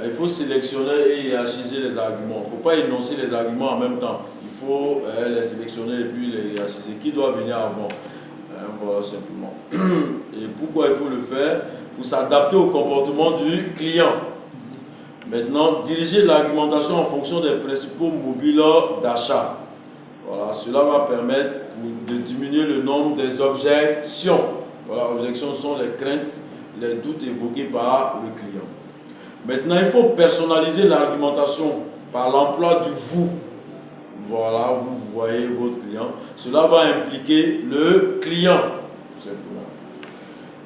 Il faut sélectionner et hiérarchiser les arguments. Il ne faut pas énoncer les arguments en même temps. Il faut les sélectionner et puis les hiérarchiser. Qui doit venir avant? Voilà, simplement. Et pourquoi il faut le faire? Pour s'adapter au comportement du client. Maintenant, diriger l'argumentation en fonction des principaux mobiles d'achat. Voilà, cela va permettre de diminuer le nombre des objections. Voilà, objections sont les craintes, les doutes évoqués par le client. Maintenant, il faut personnaliser l'argumentation par l'emploi du vous. voilà, vous voyez votre client. Cela va impliquer le client, tout simplement.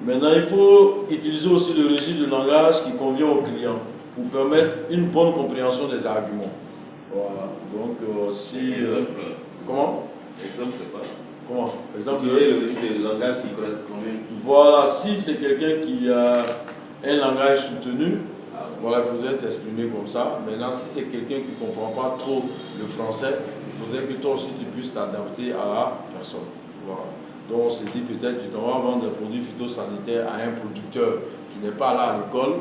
Maintenant, il faut utiliser aussi le registre de langage qui convient au client pour permettre une bonne compréhension des arguments. Voilà. Donc, comment? Exemple, c'est pas. Comment? Exemple, Utiliser le registre de langage qui convient. Voilà, si c'est quelqu'un qui a un langage soutenu, voilà, il faudrait t'exprimer comme ça. Maintenant, si c'est quelqu'un qui ne comprend pas trop le français, il faudrait que toi aussi tu puisses t'adapter à la personne. Voilà. Donc on se dit peut-être tu t'en vas vendre des produits phytosanitaires à un producteur qui n'est pas là à l'école,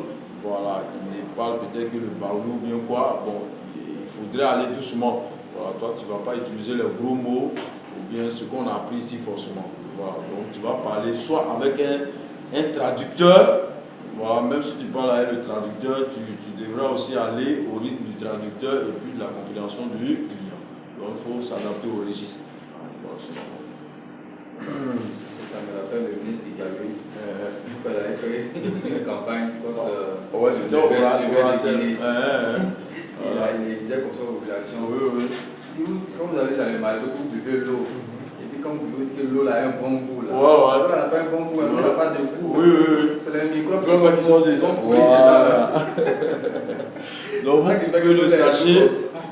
voilà, qui ne parle peut-être que le baoulou ou bien quoi. Bon, il faudrait aller doucement. Voilà, toi tu ne vas pas utiliser les gros mots ou bien ce qu'on a appris ici forcément. Voilà, donc tu vas parler soit avec un traducteur. Voilà, même si tu parles avec le traducteur, tu devras aussi aller au rythme du traducteur et puis de la compréhension du client. Donc il faut s'adapter au registre. Voilà, ça me rappelle le ministre Icabé. Il fallait une campagne contre c'était au Racel. Il disait comme ça aux populations. Oui. Quand vous allez dans les marchés, vous buvez l'eau. Et puis quand vous dites que l'eau a un bon goût, là. Ouais. L'eau n'a pas un bon goût, l'eau n'a pas de goût. Oui. C'est les microbes qui sont des hommes. Voilà. Donc vous pouvez le sachet,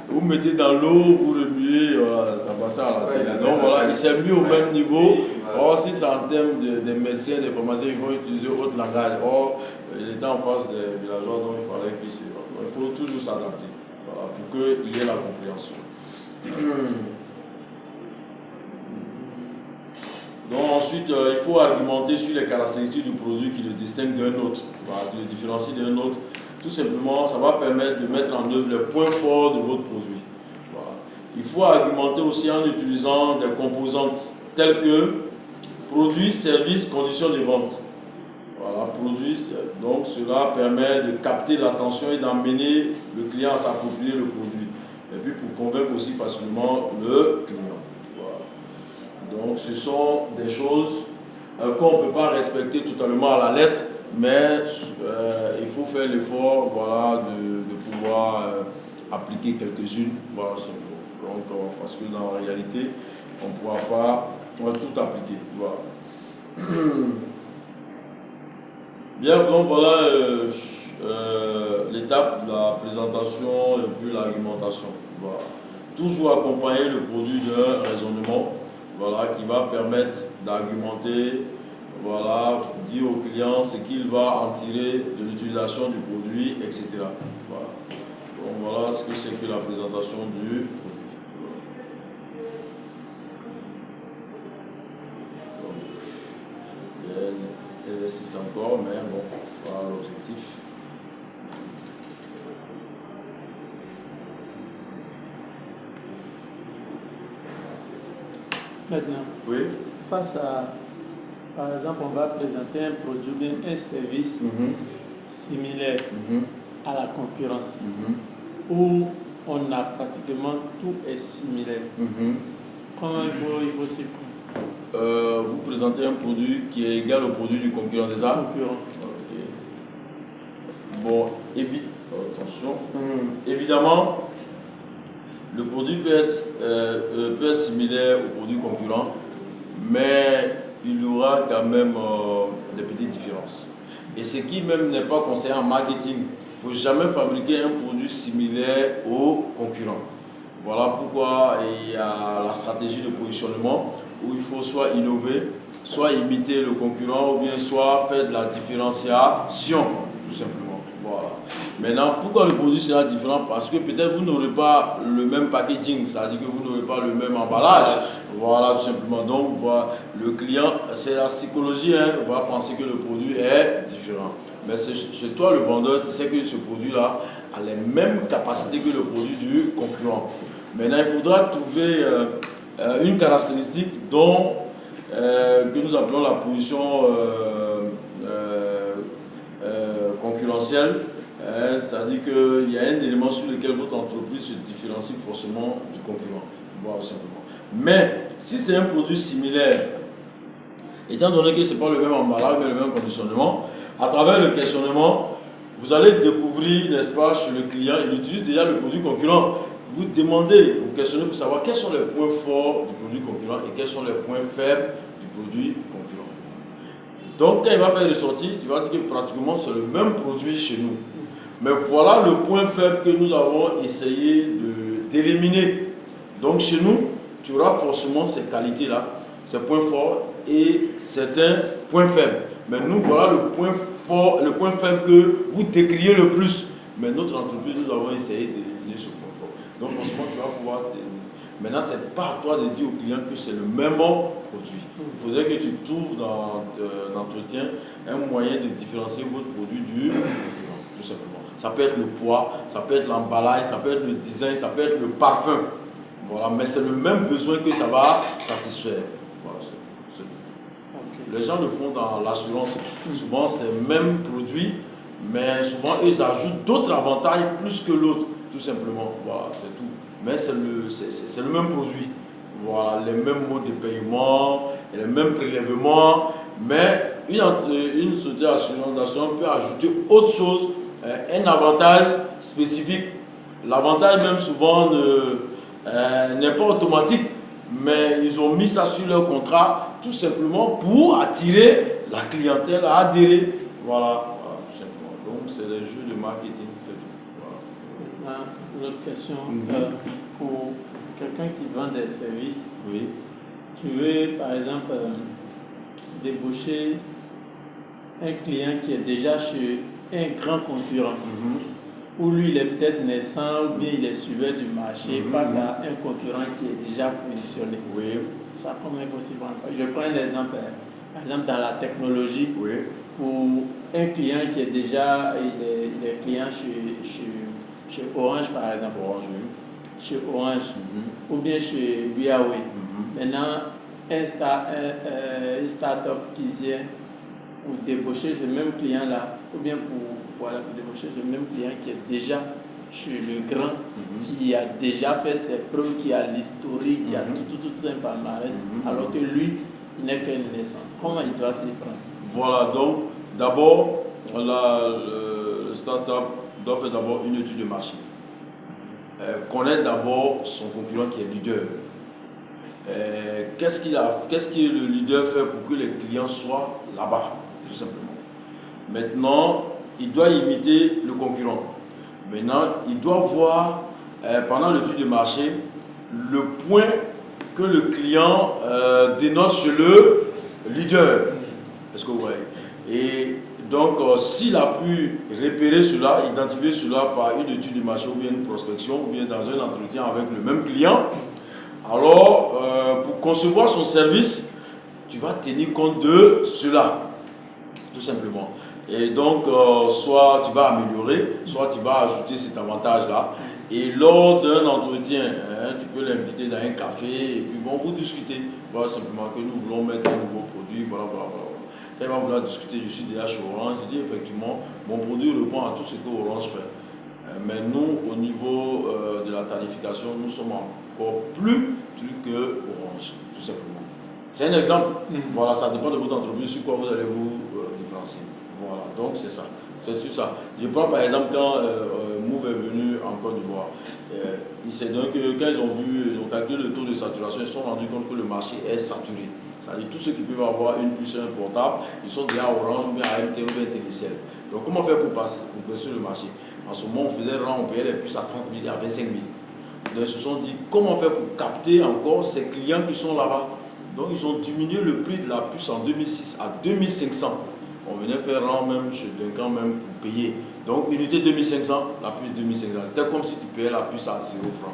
vous mettez dans l'eau, vous remuez, voilà, ça passe à la télé. Donc voilà, il s'est mis au même niveau. Or, si c'est en termes de médecins, des pharmaciens, ils vont utiliser autre langage. Or, il était en face des villageois, donc il fallait qu'il se... Il faut toujours s'adapter, voilà, pour qu'il y ait la compréhension. Donc ensuite, il faut argumenter sur les caractéristiques du produit qui le distingue d'un autre, voilà, qui le différencie d'un autre. Tout simplement, ça va permettre de mettre en œuvre les points forts de votre produit. Voilà. Il faut argumenter aussi en utilisant des composantes telles que produits, services, conditions de vente. Voilà, produits, donc cela permet de capter l'attention et d'emmener le client à s'approprier le produit. Et puis pour convaincre aussi facilement le client. Voilà. Donc ce sont des choses qu'on ne peut pas respecter totalement à la lettre, mais il faut faire l'effort, voilà, de pouvoir appliquer quelques-unes. Voilà, donc, parce que dans la réalité, on ne pourra pas tout appliquer. Voilà. Bien, donc voilà l'étape de la présentation et puis l'argumentation. Voilà. Toujours accompagner le produit d'un raisonnement, voilà, qui va permettre d'argumenter, voilà, dire au client ce qu'il va en tirer de l'utilisation du produit, etc. Voilà. Donc voilà ce que c'est que la présentation du produit. Il y a l'exercice encore, mais bon, voilà l'objectif. Maintenant, Oui. Face à, par exemple, on va présenter un produit, bien un service similaire à la concurrence, où on a pratiquement tout est similaire. Comment il faut s'y prendre? Vous présentez un produit qui est égal au produit du concurrent, c'est ça? Concurrent. Okay. Bon, attention. Évidemment, le produit peut être similaire au produit concurrent, mais il y aura quand même des petites différences. Et ce qui même n'est pas conseillé en marketing, il ne faut jamais fabriquer un produit similaire au concurrent. Voilà pourquoi il y a la stratégie de positionnement où il faut soit innover, soit imiter le concurrent ou bien soit faire de la différenciation, tout simplement. Voilà. Maintenant, pourquoi le produit sera différent? Parce que peut-être vous n'aurez pas le même packaging, c'est-à-dire que vous n'aurez pas le même emballage. Voilà, tout simplement. Donc, voilà, le client, c'est la psychologie, va penser que le produit est différent. Mais c'est toi le vendeur, tu sais que ce produit-là a les mêmes capacités que le produit du concurrent. Maintenant, il faudra trouver une caractéristique que nous appelons la position concurrentielle. C'est-à-dire qu'il y a un élément sur lequel votre entreprise se différencie forcément du concurrent. Voilà, simplement. Mais si c'est un produit similaire, étant donné que ce n'est pas le même emballage, mais le même conditionnement, à travers le questionnement, vous allez découvrir, n'est-ce pas, chez le client, il utilise déjà le produit concurrent. vous demandez, vous questionnez pour savoir quels sont les points forts du produit concurrent et quels sont les points faibles du produit concurrent. Donc quand il va faire les sorties, tu vas dire que pratiquement c'est le même produit chez nous. Mais voilà le point faible que nous avons essayé d'éliminer. Donc chez nous, tu auras forcément ces qualités-là, ces points forts et certains points faibles. Mais nous, voilà le point fort, le point faible que vous décriez le plus. Mais notre entreprise, nous avons essayé d'éliminer ce point fort. Donc forcément, tu vas pouvoir... Maintenant, ce n'est pas à toi de dire au client que c'est le même produit. Il faudrait que tu trouves dans l'entretien un moyen de différencier votre produit du concurrent, tout simplement. Ça peut être le poids, ça peut être l'emballage, ça peut être le design, ça peut être le parfum. Voilà, mais c'est le même besoin que ça va satisfaire. Voilà, c'est tout. Okay. Les gens le font dans l'assurance. Souvent, c'est le même produit, mais souvent, ils ajoutent d'autres avantages plus que l'autre, tout simplement. Voilà, c'est tout. Mais c'est le même produit. Voilà, les mêmes modes de paiement, les mêmes prélèvements, mais une société d'assurance peut ajouter autre chose, un avantage spécifique. L'avantage même souvent n'est pas automatique, mais ils ont mis ça sur leur contrat tout simplement pour attirer la clientèle à adhérer. Voilà, tout simplement. Donc c'est les jeux de marketing, c'est tout. Voilà. Maintenant, une autre question. Pour quelqu'un qui vend des services, oui, qui veut par exemple débaucher un client qui est déjà chez un grand concurrent, où lui il est peut-être naissant ou bien il est suiveur du marché face à un concurrent qui est déjà positionné. Oui. Ça, comment il faut s'y vendre? Je prends un exemple. Par exemple, dans la technologie, oui, pour un client qui est déjà il est client chez Orange par exemple. Orange, oui. Chez Orange ou bien chez Huawei. Maintenant, une start-up qui vient pour débaucher ce même client-là, ou bien pour débaucher ce même client qui est déjà chez le grand, qui a déjà fait ses preuves, qui a l'historique, qui a tout un palmarès, alors que lui, il n'est qu'un naissant. Comment il doit s'y prendre? Voilà, donc d'abord, le start-up doit faire d'abord une étude de marché. Connaître d'abord son concurrent qui est leader. Qu'est-ce que le leader fait pour que les clients soient là-bas, tout simplement. Maintenant, il doit imiter le concurrent. Maintenant, il doit voir, pendant l'étude de marché, le point que le client dénonce chez le leader. Est-ce que vous voyez? Et donc, s'il a pu repérer cela, identifier cela par une étude de marché ou bien une prospection ou bien dans un entretien avec le même client, alors pour concevoir son service, tu vas tenir compte de cela, tout simplement. Et donc, soit tu vas améliorer, soit tu vas ajouter cet avantage-là. Et lors d'un entretien, tu peux l'inviter dans un café et puis bon, vous discutez. Voilà simplement que nous voulons mettre un nouveau produit, voilà. Quand il va vouloir discuter, je suis déjà chez Orange, je dis effectivement, mon produit répond à tout ce que Orange fait. Mais nous, au niveau de la tarification, nous sommes encore plus trucs que Orange, tout simplement. C'est un exemple. Voilà, ça dépend de votre entreprise, sur quoi vous allez vous différencier. Voilà, donc c'est ça. C'est sur ça. Je prends par exemple quand Move est venu en Côte d'Ivoire. C'est donc quand ils ont calculé le taux de saturation, ils se sont rendus compte que le marché est saturé. C'est-à-dire tous ceux qui peuvent avoir une puce et un portable, ils sont déjà à Orange ou bien à MTN ou bien Télécel. Donc comment faire pour passer sur le marché? En ce moment, on payait les puces à 30 000 et à 25 000. Donc ils se sont dit comment faire pour capter encore ces clients qui sont là-bas. Donc ils ont diminué le prix de la puce en 2006 à 2500. On venait faire rang même chez Duncan même pour payer. Donc unité 2500, la puce 2500. C'était comme si tu payais la puce à 0 francs.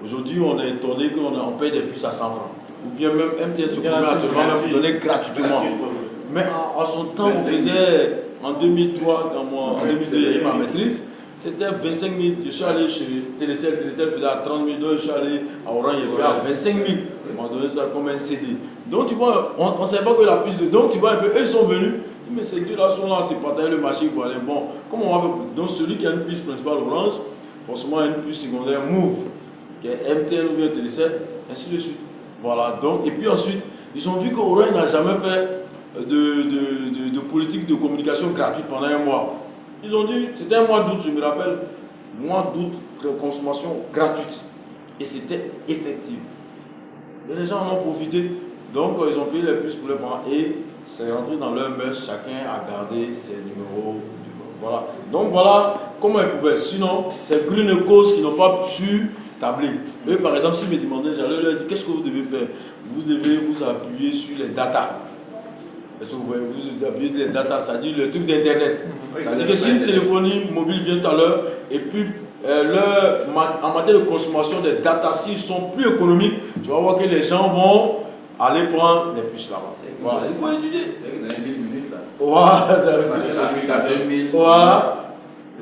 Aujourd'hui, on est étonné qu'on paye des puces à 100 francs. Ou bien même MTN se permet actuellement même pour donner gratuitement. Mais en son temps, on faisait en 2003, quand moi, en 2002, il y a eu ma maîtrise, c'était 25 000. Je suis allé chez Télécel faisait à 30 000, donc je suis allé à Orange, il y a à 25 000. On m'a donné ça comme un CD. Donc tu vois, on ne savait pas que la puce de. Donc tu vois un peu, eux ils sont venus, mais ces deux-là sont là, c'est partager le marché. Voilà. Bon, comment on va faire? Donc celui qui a une puce principale Orange, forcément une puce secondaire Move, qui est MTN ou bien Télécel, ainsi de suite. Voilà, donc, et puis ensuite, ils ont vu qu'Orange n'a jamais fait de politique de communication gratuite pendant un mois. Ils ont dit, c'était un mois d'août, je me rappelle. mois d'août, consommation gratuite. Et c'était effectif. Les gens en ont profité. Donc, ils ont payé les puces pour les parents. Et c'est rentré dans leur mœurs. Chacun a gardé ses numéros. Voilà. Donc, voilà comment ils pouvaient. Sinon, c'est Green Cause qui n'ont pas su tabler. Eux, par exemple, s'ils me demandaient, j'allais leur dire qu'est-ce que vous devez faire. Vous devez vous appuyer sur les datas. Est-ce que vous voyez, vous appuyez les datas, ça dit le truc d'internet. Ça dit que si une téléphonie mobile vient tout à l'heure, et puis en matière de consommation des datas, s'ils sont plus économiques, tu vas voir que les gens vont aller prendre des puces là-bas. Voilà. Il faut étudier. C'est que vous avez 1000 minutes là. Voilà. C'est la puce à 2000. Voilà.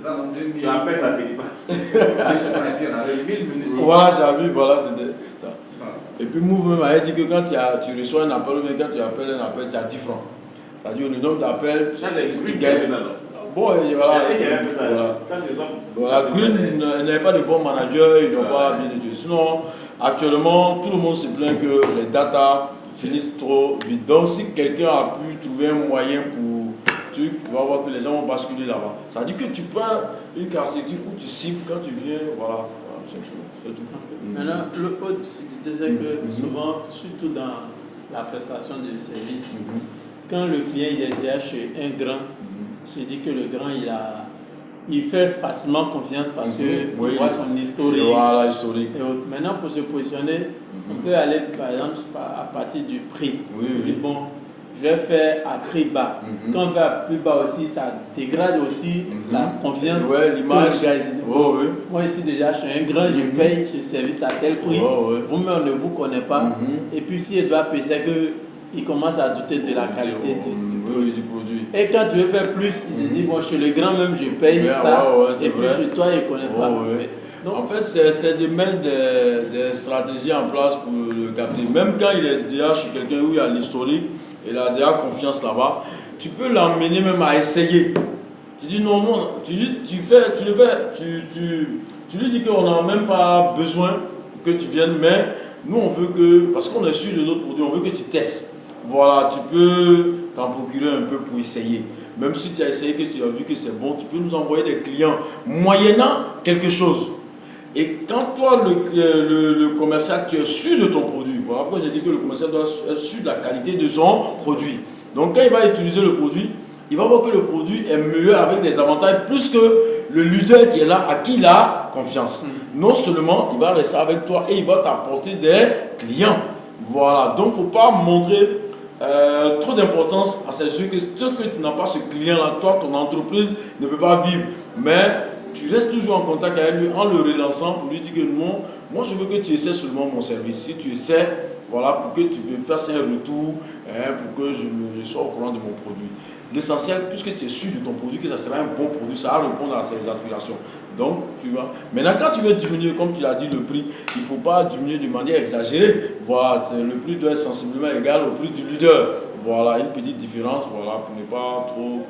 Ça dans 2000. Tu appelles ta Philippe. Et puis on avait 1000 minutes. Voilà, j'ai vu, voilà, c'était ça. Et puis Move même avait dit que quand tu reçois un appel ou bien quand tu appelles un appel, tu as 10 francs. Ça dit le nombre d'appels, Ça, c'est tu Green gagnes. Bon, Bon, et voilà. Voilà, Green n'avait pas de bon manager, ils n'ont pas bien étudié. Sinon, actuellement, tout le monde se plaint que les datas finissent trop vite. Donc, si quelqu'un a pu trouver un moyen pour tu vas voir que les gens vont basculer là-bas. Ça dit que tu prends une caractéristique où tu cibles quand tu viens, voilà, c'est tout. Maintenant, le autre, je disais que souvent, surtout dans la prestation de service, quand le client il est déjà chez un grand, je dis que le grand il fait facilement confiance parce qu'il voit son historique. Voilà, historique. Et maintenant, pour se positionner, on peut aller par exemple à partir du prix. On dit bon, je vais faire à prix bas. Quand on va à plus bas aussi, ça dégrade aussi la confiance. L'image. Moi ici déjà, je suis un grand, je paye ce service à tel prix. Vous-même, on ne vous connaît pas. Et puis si il doit payer, c'est qu'il commence à douter de la qualité du produit. Et quand tu veux faire plus, je dis, bon, chez le grand même, je paye ça. Et puis chez toi, il ne connaît pas. Donc, en fait, c'est de mettre des stratégies en place pour le capter. Même quand il est déjà chez quelqu'un où il y a l'historique, il a déjà confiance là-bas, tu peux l'emmener même à essayer. Tu dis non, tu lui dis qu'on n'a même pas besoin que tu viennes, mais nous on veut que, parce qu'on est sûr de notre produit, on veut que tu testes. Voilà, tu peux t'en procurer un peu pour essayer. Même si tu as essayé, que tu as vu que c'est bon, tu peux nous envoyer des clients moyennant quelque chose. Et quand toi, le commercial, tu es sûr de ton produit, voilà pourquoi j'ai dit que le commercial doit être sûr de la qualité de son produit. Donc quand il va utiliser le produit, il va voir que le produit est meilleur avec des avantages plus que le leader qui est là, à qui il a confiance. Non seulement, il va rester avec toi et il va t'apporter des clients. Voilà, donc il ne faut pas montrer trop d'importance à ces yeux que ce que tu n'as pas ce client-là, toi, ton entreprise ne peut pas vivre. Mais tu restes toujours en contact avec lui en le relançant pour lui dire que non, moi je veux que tu essaies seulement mon service. Si tu essaies, voilà, pour que tu me fasses un retour, pour que je sois au courant de mon produit. L'essentiel, puisque tu es sûr de ton produit, que ça sera un bon produit, ça va répondre à ses aspirations. Donc, tu vois. Maintenant, quand tu veux diminuer, comme tu l'as dit, le prix, il ne faut pas diminuer de manière exagérée. Voilà, le prix doit être sensiblement égal au prix du leader. Voilà, une petite différence, voilà, pour ne pas trop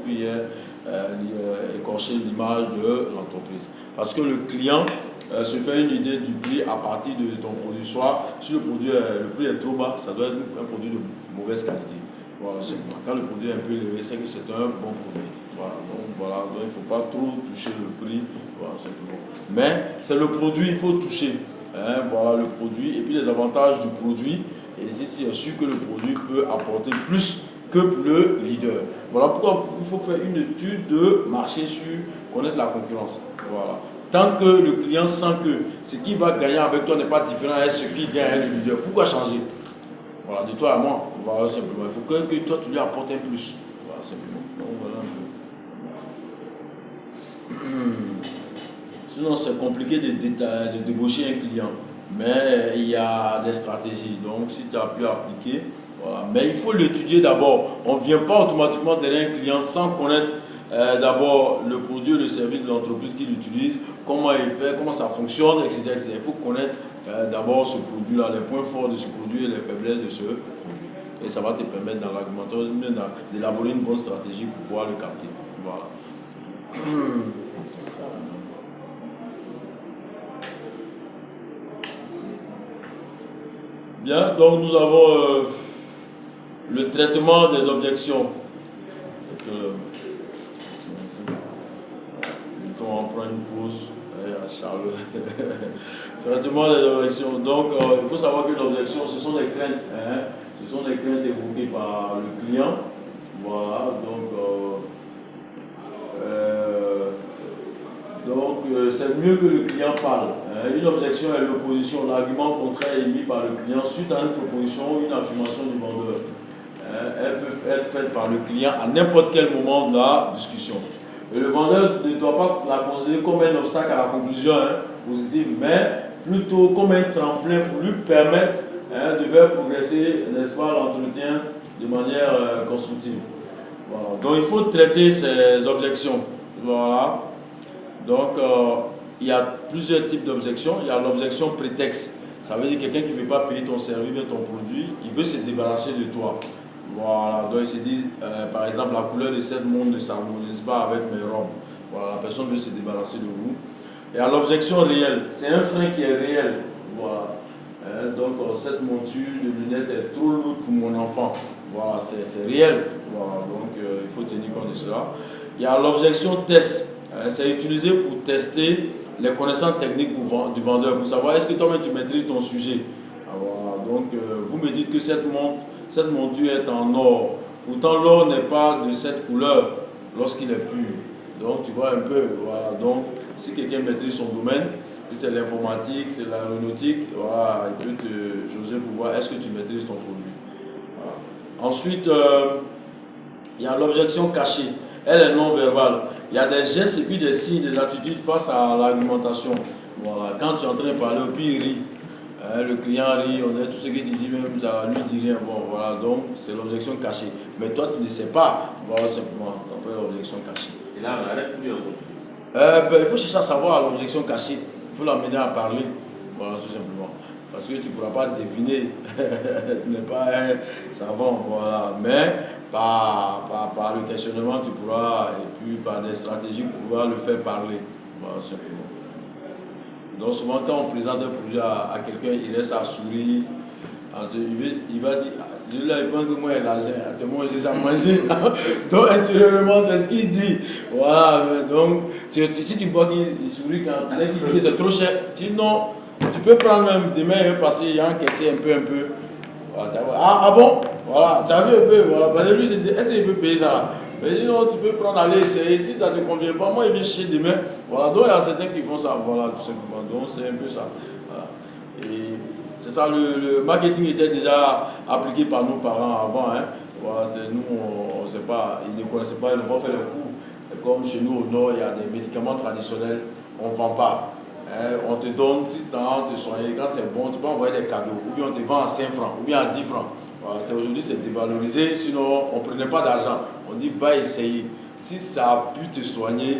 écorcher l'image de l'entreprise. Parce que le client se fait une idée du prix à partir de ton produit. Soit, si le prix est trop bas, ça doit être un produit de mauvaise qualité. Voilà, quand le produit est un peu élevé, c'est que c'est un bon produit. Voilà, donc il ne faut pas trop toucher le prix. Voilà, simplement. Mais c'est le produit, il faut toucher. Voilà le produit et puis les avantages du produit. Et si tu es sûr que le produit peut apporter plus que le leader. Voilà pourquoi il faut faire une étude de marché sur connaître la concurrence. Voilà. Tant que le client sent que ce qu'il va gagner avec toi n'est pas différent de ce qu'il gagne avec le leader, pourquoi changer? Voilà, de toi à moi, voilà simplement. Il faut que toi tu lui apportes un plus. Voilà, simplement. Donc voilà un peu. Sinon c'est compliqué de débaucher un client. Mais il y a des stratégies. Donc si tu as pu appliquer, voilà. Mais il faut l'étudier d'abord. On ne vient pas automatiquement derrière un client sans connaître d'abord le produit, le service de l'entreprise qu'il utilise, comment il fait, comment ça fonctionne, etc. Il faut connaître d'abord ce produit-là, les points forts de ce produit et les faiblesses de ce produit. Et ça va te permettre dans l'argumentation d'élaborer une bonne stratégie pour pouvoir le capter. Voilà. Bien, donc nous avons le traitement des objections. On prend une pause. Charles. Traitement des objections. Donc, il faut savoir que l'objection, ce sont des craintes. Hein. Ce sont des craintes évoquées par le client. Voilà, donc c'est mieux que le client parle. Hein. Une objection est l'opposition, l'argument contraire émis par le client suite à une proposition ou une affirmation du vendeur. Elle peut être faite par le client à n'importe quel moment de la discussion. Et le vendeur ne doit pas la considérer comme un obstacle à la conclusion positive, mais plutôt comme un tremplin pour lui permettre de faire progresser, n'est-ce pas, l'entretien de manière constructive. Voilà. Donc il faut traiter ces objections. Voilà. Donc il y a plusieurs types d'objections. Il y a l'objection prétexte. Ça veut dire quelqu'un qui ne veut pas payer ton service, ton produit, il veut se débarrasser de toi. Voilà, donc il se dit, par exemple, la couleur de cette montre ne s'harmonise pas avec mes robes. Voilà, la personne veut se débarrasser de vous. Et à l'objection réelle, c'est un frein qui est réel. Voilà. Donc cette monture de lunettes est trop lourde pour mon enfant. Voilà, c'est réel. Voilà, donc il faut tenir compte de cela. Il y a l'objection test. C'est utilisé pour tester les connaissances techniques du vendeur, pour savoir est-ce que toi-même tu maîtrises ton sujet. Voilà, donc vous me dites que cette monture est en or. Pourtant, l'or n'est pas de cette couleur lorsqu'il est pur. Donc, tu vois un peu. Voilà. Donc, si quelqu'un maîtrise son domaine, c'est l'informatique, c'est l'aéronautique, voilà, il peut te jauger pour voir est-ce que tu maîtrises ton produit. Voilà. Ensuite, il y a l'objection cachée. Elle est non verbale. Il y a des gestes et puis des signes, des attitudes face à l'argumentation. Voilà. Quand tu es en train de parler, puis il rit. Le client rit, on a tout ce que tu dis, même ça lui dit rien. Bon, voilà, donc c'est l'objection cachée. Mais toi, tu ne sais pas. Voilà, simplement, on appelle l'objection cachée. Et là, on arrête plus en continu. Il faut chercher à savoir l'objection cachée. Il faut l'amener à parler. Voilà, tout simplement. Parce que tu ne pourras pas deviner. Tu n'es pas un savant. Voilà. Mais par le questionnement, tu pourras, et puis par des stratégies, pouvoir le faire parler. Voilà, simplement. Donc souvent quand on présente un produit à quelqu'un, il reste à sourire. Il va dire, celui-là il pense que moi il a l'argent, moi j'ai déjà mangé. Donc intérieurement c'est ce qu'il dit. Voilà, donc si tu vois qu'il sourit quand il dit que c'est trop cher, tu dis non, tu peux prendre même demain il va passer, il a encaissé un peu. Voilà, ah bon, voilà, tu as vu un peu, voilà, parce que lui il dit, est-ce qu'il peut payer ça? Mais dis non, tu peux prendre, aller essayer, si ça ne te convient pas, moi il vient chez demain. Voilà, donc il y a certains qui font ça, voilà, tout simplement. Donc c'est un peu ça. Voilà. Et c'est ça, le marketing était déjà appliqué par nos parents avant. Hein. Voilà, nous, on ne sait pas, ils ne connaissaient pas, ils n'ont pas fait le cours. C'est comme chez nous au nord, il y a des médicaments traditionnels, on ne vend pas. Hein, on te donne, si tu as envie de te soigner, quand c'est bon, tu peux envoyer des cadeaux. Ou bien on te vend à 5 francs, ou bien à 10 francs. Voilà, aujourd'hui c'est dévalorisé, sinon on ne prenait pas d'argent. On dit va essayer. Si ça a pu te soigner,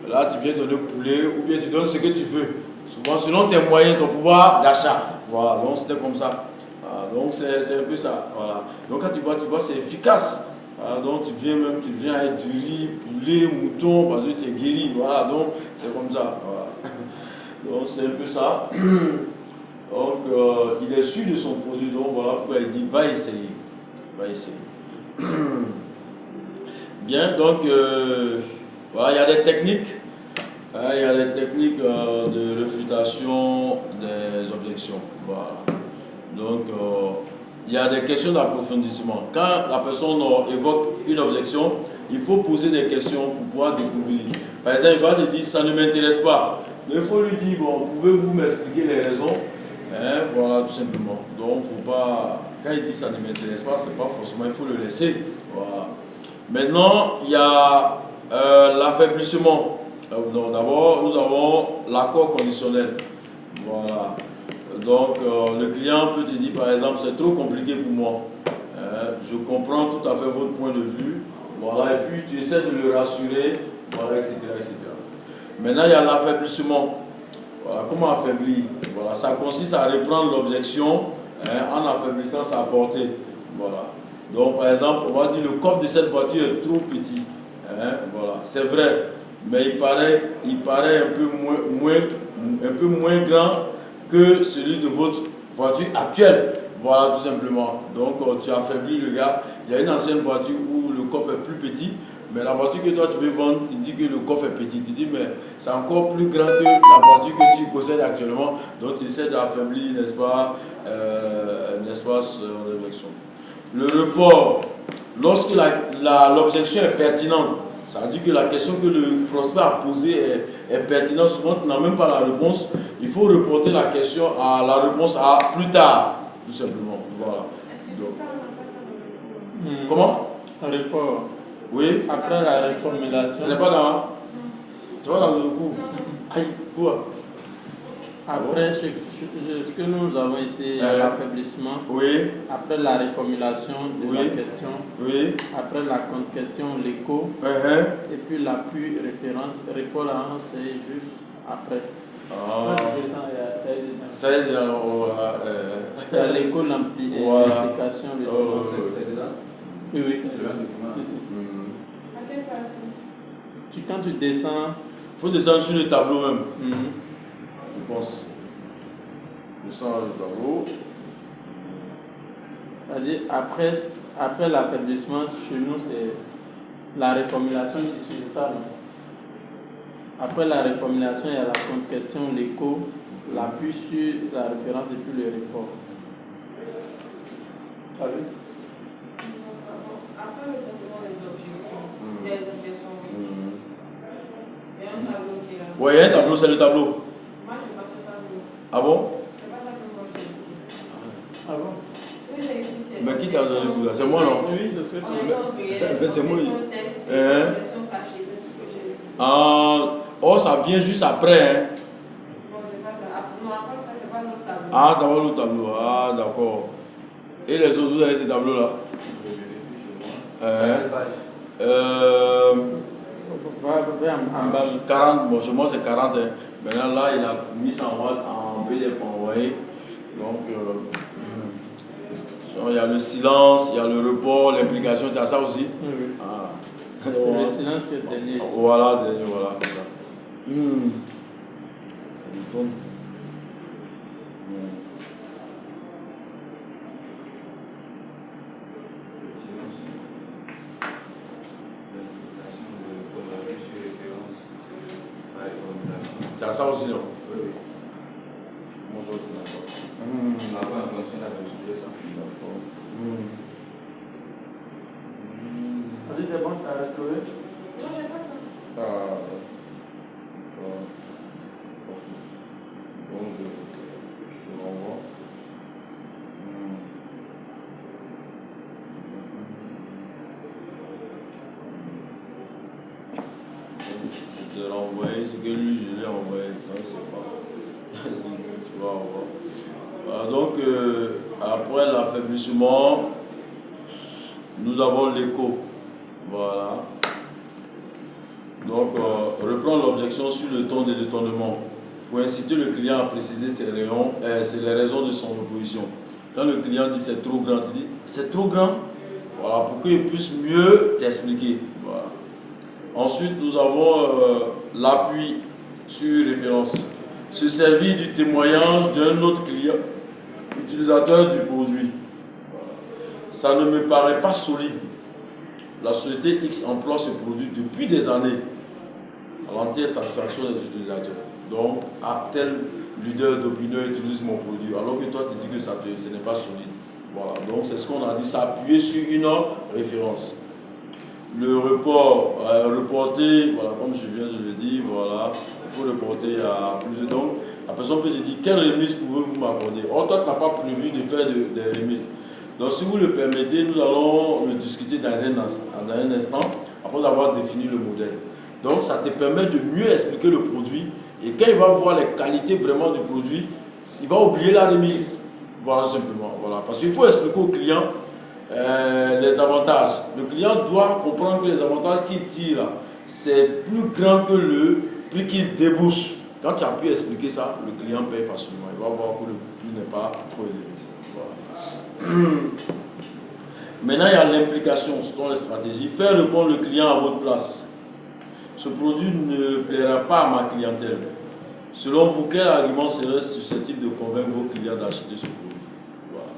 là tu viens donner poulet ou bien tu donnes ce que tu veux. Souvent selon tes moyens, ton pouvoir d'achat. Voilà, donc c'était comme ça. Voilà, donc c'est un peu ça. Voilà. Donc quand tu vois c'est efficace. Voilà, donc tu viens avec du riz, poulet, mouton, parce que tu es guéri. Voilà, donc c'est comme ça. Voilà. Donc c'est un peu ça. Donc il est sûr de son produit, donc voilà pourquoi il dit va essayer. Va essayer. Bien, donc voilà, il y a des techniques. Il y a des techniques de réfutation des objections. Voilà. Donc il y a des questions d'approfondissement. Quand la personne évoque une objection, il faut poser des questions pour pouvoir découvrir. Par exemple, il va te dire ça ne m'intéresse pas. Mais il faut lui dire bon, pouvez-vous m'expliquer les raisons? Voilà, tout simplement. Donc, faut pas. Quand il dit ça ne m'intéresse pas, c'est pas forcément, il faut le laisser. Voilà. Maintenant, il y a l'affaiblissement. D'abord, nous avons l'accord conditionnel. Voilà. Donc, le client peut te dire, par exemple, c'est trop compliqué pour moi. Je comprends tout à fait votre point de vue. Voilà. Et puis, tu essaies de le rassurer. Voilà, etc., etc. Maintenant, il y a l'affaiblissement. Voilà, comment affaiblir? Voilà, ça consiste à reprendre l'objection en affaiblissant sa portée. Voilà. Donc, par exemple, on va dire le coffre de cette voiture est trop petit. Voilà, c'est vrai, mais il paraît un peu moins grand que celui de votre voiture actuelle. Voilà, tout simplement. Donc, tu affaiblis le gars. Il y a une ancienne voiture où le coffre est plus petit. Mais la voiture que toi tu veux vendre, tu dis que le coffre est petit. Tu dis, mais c'est encore plus grand que la voiture que tu possèdes actuellement. Donc tu essaies d'affaiblir, n'est-ce pas, son objection. Le report, lorsque l'objection est pertinente, ça veut dire que la question que le prospect a posée est pertinente. Souvent, tu n'as même pas la réponse. Il faut reporter la question à la réponse à plus tard, tout simplement. Voilà. Est-ce que c'est ça, on appelle ça le report? Comment? Un report. Oui. Après la reformulation. Ce n'est pas dans. C'est pas dans le coup. Aïe, quoi? Après ce que nous avons ici, l'affaiblissement. Oui. Après la reformulation de la question. Oui. Après la contre-question, l'écho. Et puis l'appui, référence. Report là, c'est juste après. Ça y est, il y a l'écho, l'implication, le silence. C'est dedans? Oui, oui, c'est dedans. Si. À quelle place? Quand tu descends. Il faut descendre sur le tableau même. Je pense. Descendre le tableau. C'est-à-dire, après l'affaiblissement, chez nous, c'est la reformulation qui suit ça. Non? Après la reformulation, il y a la contre-question, l'écho, l'appui sur la référence et puis le report. Tu as vu? Après le traitement des objections, oui. Il y a un tableau qui est là. Oui, il y a un tableau, c'est le tableau. Moi, je n'ai pas ce tableau. Ah bon? C'est pas ça que moi j'ai ici. Ah bon? Ce que j'ai ici, c'est. Mais qui t'a donné le coup? C'est moi, non? Oui, c'est ce que tu veux. C'est moi. Test, version cachée, c'est ce que j'ai ici. Oh, ça vient juste après, hein? Bon, c'est pas ça. Non, après ça, c'est pas notre tableau. Ah, d'abord le tableau. Ah, d'accord. Et les autres, vous avez ces tableaux-là? en bas. 40, bon, chez moi c'est 40. Hein. Maintenant, là, il a mis ça en PDF envoyé. Donc, il y a le silence, il y a le report, l'implication, tu as ça aussi? Oui. Ah. C'est le silence qui est dernier ici. Voilà, dernier, voilà. Tu as ça aussi, non? Oui. Mon ordinateur. Avant, on a besoin de ça. C'est bon, tu as retrouvé? Non, j'ai pas ça. Bon, je renvoie. Je te l'ai envoyé, c'est que lui, je l'ai envoyé. Non, c'est pas. Tu vas voir. Voilà, donc, après l'affaiblissement, nous avons l'écho. Voilà. Donc, reprend l'objection sur le ton de l'étonnement pour inciter le client à préciser les raisons de son opposition. Quand le client dit c'est trop grand, tu dis c'est trop grand. Voilà, pour qu'il puisse mieux t'expliquer. Voilà. Ensuite, nous avons l'appui sur référence. Se servir du témoignage d'un autre client, utilisateur du produit. Voilà. Ça ne me paraît pas solide. La société X emploie ce produit depuis des années à l'entière satisfaction des utilisateurs. Donc, tel leader d'opinion utilise mon produit, alors que toi tu dis que ce n'est pas solide. Voilà, donc c'est ce qu'on a dit, s'appuyer sur une référence. Le report, reporter, voilà, comme je viens de le dire, voilà, il faut reporter à plusieurs. Donc, la personne peut te dire quelle remise pouvez-vous m'accorder? Or, toi tu n'as pas prévu de faire des remises. Donc, si vous le permettez, nous allons le discuter dans un instant, après avoir défini le modèle. Donc, ça te permet de mieux expliquer le produit. Et quand il va voir les qualités vraiment du produit, il va oublier la remise. Voilà, simplement. Voilà. Parce qu'il faut expliquer au client les avantages. Le client doit comprendre que les avantages qu'il tire, c'est plus grand que le prix qu'il débourse. Quand tu as pu expliquer ça, le client paye facilement. Il va voir que le prix n'est pas trop élevé. Voilà. Maintenant, il y a l'implication dans les stratégies. Faire répondre le client à votre place. Ce produit ne plaira pas à ma clientèle. Selon vous, quel argument serait susceptible de convaincre vos clients d'acheter ce produit? Voilà.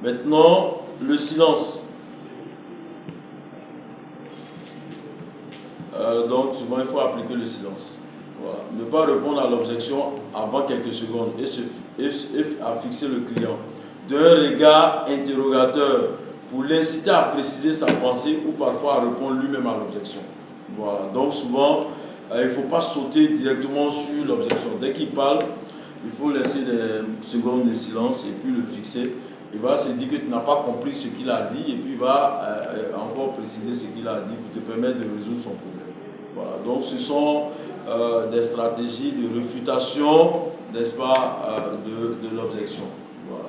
Maintenant, le silence. donc souvent il faut appliquer le silence. Voilà. Ne pas répondre à l'objection avant quelques secondes et à fixer le client d'un regard interrogateur pour l'inciter à préciser sa pensée ou parfois à répondre lui-même à l'objection. Voilà. Donc souvent, il ne faut pas sauter directement sur l'objection. Dès qu'il parle, il faut laisser des secondes de silence et puis le fixer. Il va se dire que tu n'as pas compris ce qu'il a dit et puis il va encore préciser ce qu'il a dit pour te permettre de résoudre son problème. Voilà. Donc ce sont des stratégies de réfutation, n'est-ce pas, de l'objection. Voilà.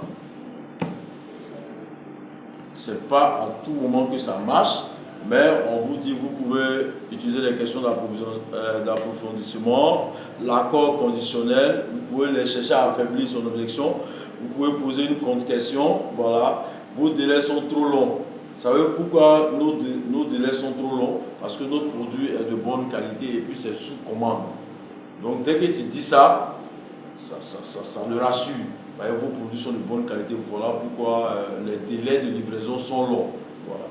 Ce n'est pas à tout moment que ça marche, mais on vous dit vous pouvez utiliser les questions d'approfondissement, l'accord conditionnel, vous pouvez les chercher à affaiblir son objection, vous pouvez poser une contre-question, voilà, vos délais sont trop longs. Vous savez pourquoi nos délais sont trop longs? Parce que notre produit est de bonne qualité et puis c'est sous commande. Donc dès que tu dis ça le rassure. Vos produits sont de bonne qualité, voilà pourquoi les délais de livraison sont longs. Voilà.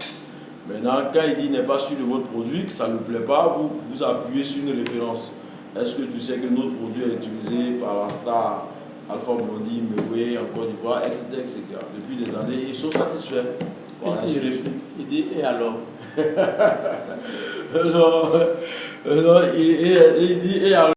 Maintenant, quand il dit n'est pas sûr de votre produit, que ça ne lui plaît pas, vous appuyez sur une référence. Est-ce que tu sais que notre produit est utilisé par la star Alpha Blondy, Mewe, en Côte d'Ivoire, etc., etc. Depuis des années, ils sont satisfaits. Voilà. Et s'il réfléchit, il dit et alors? Il dit et alors?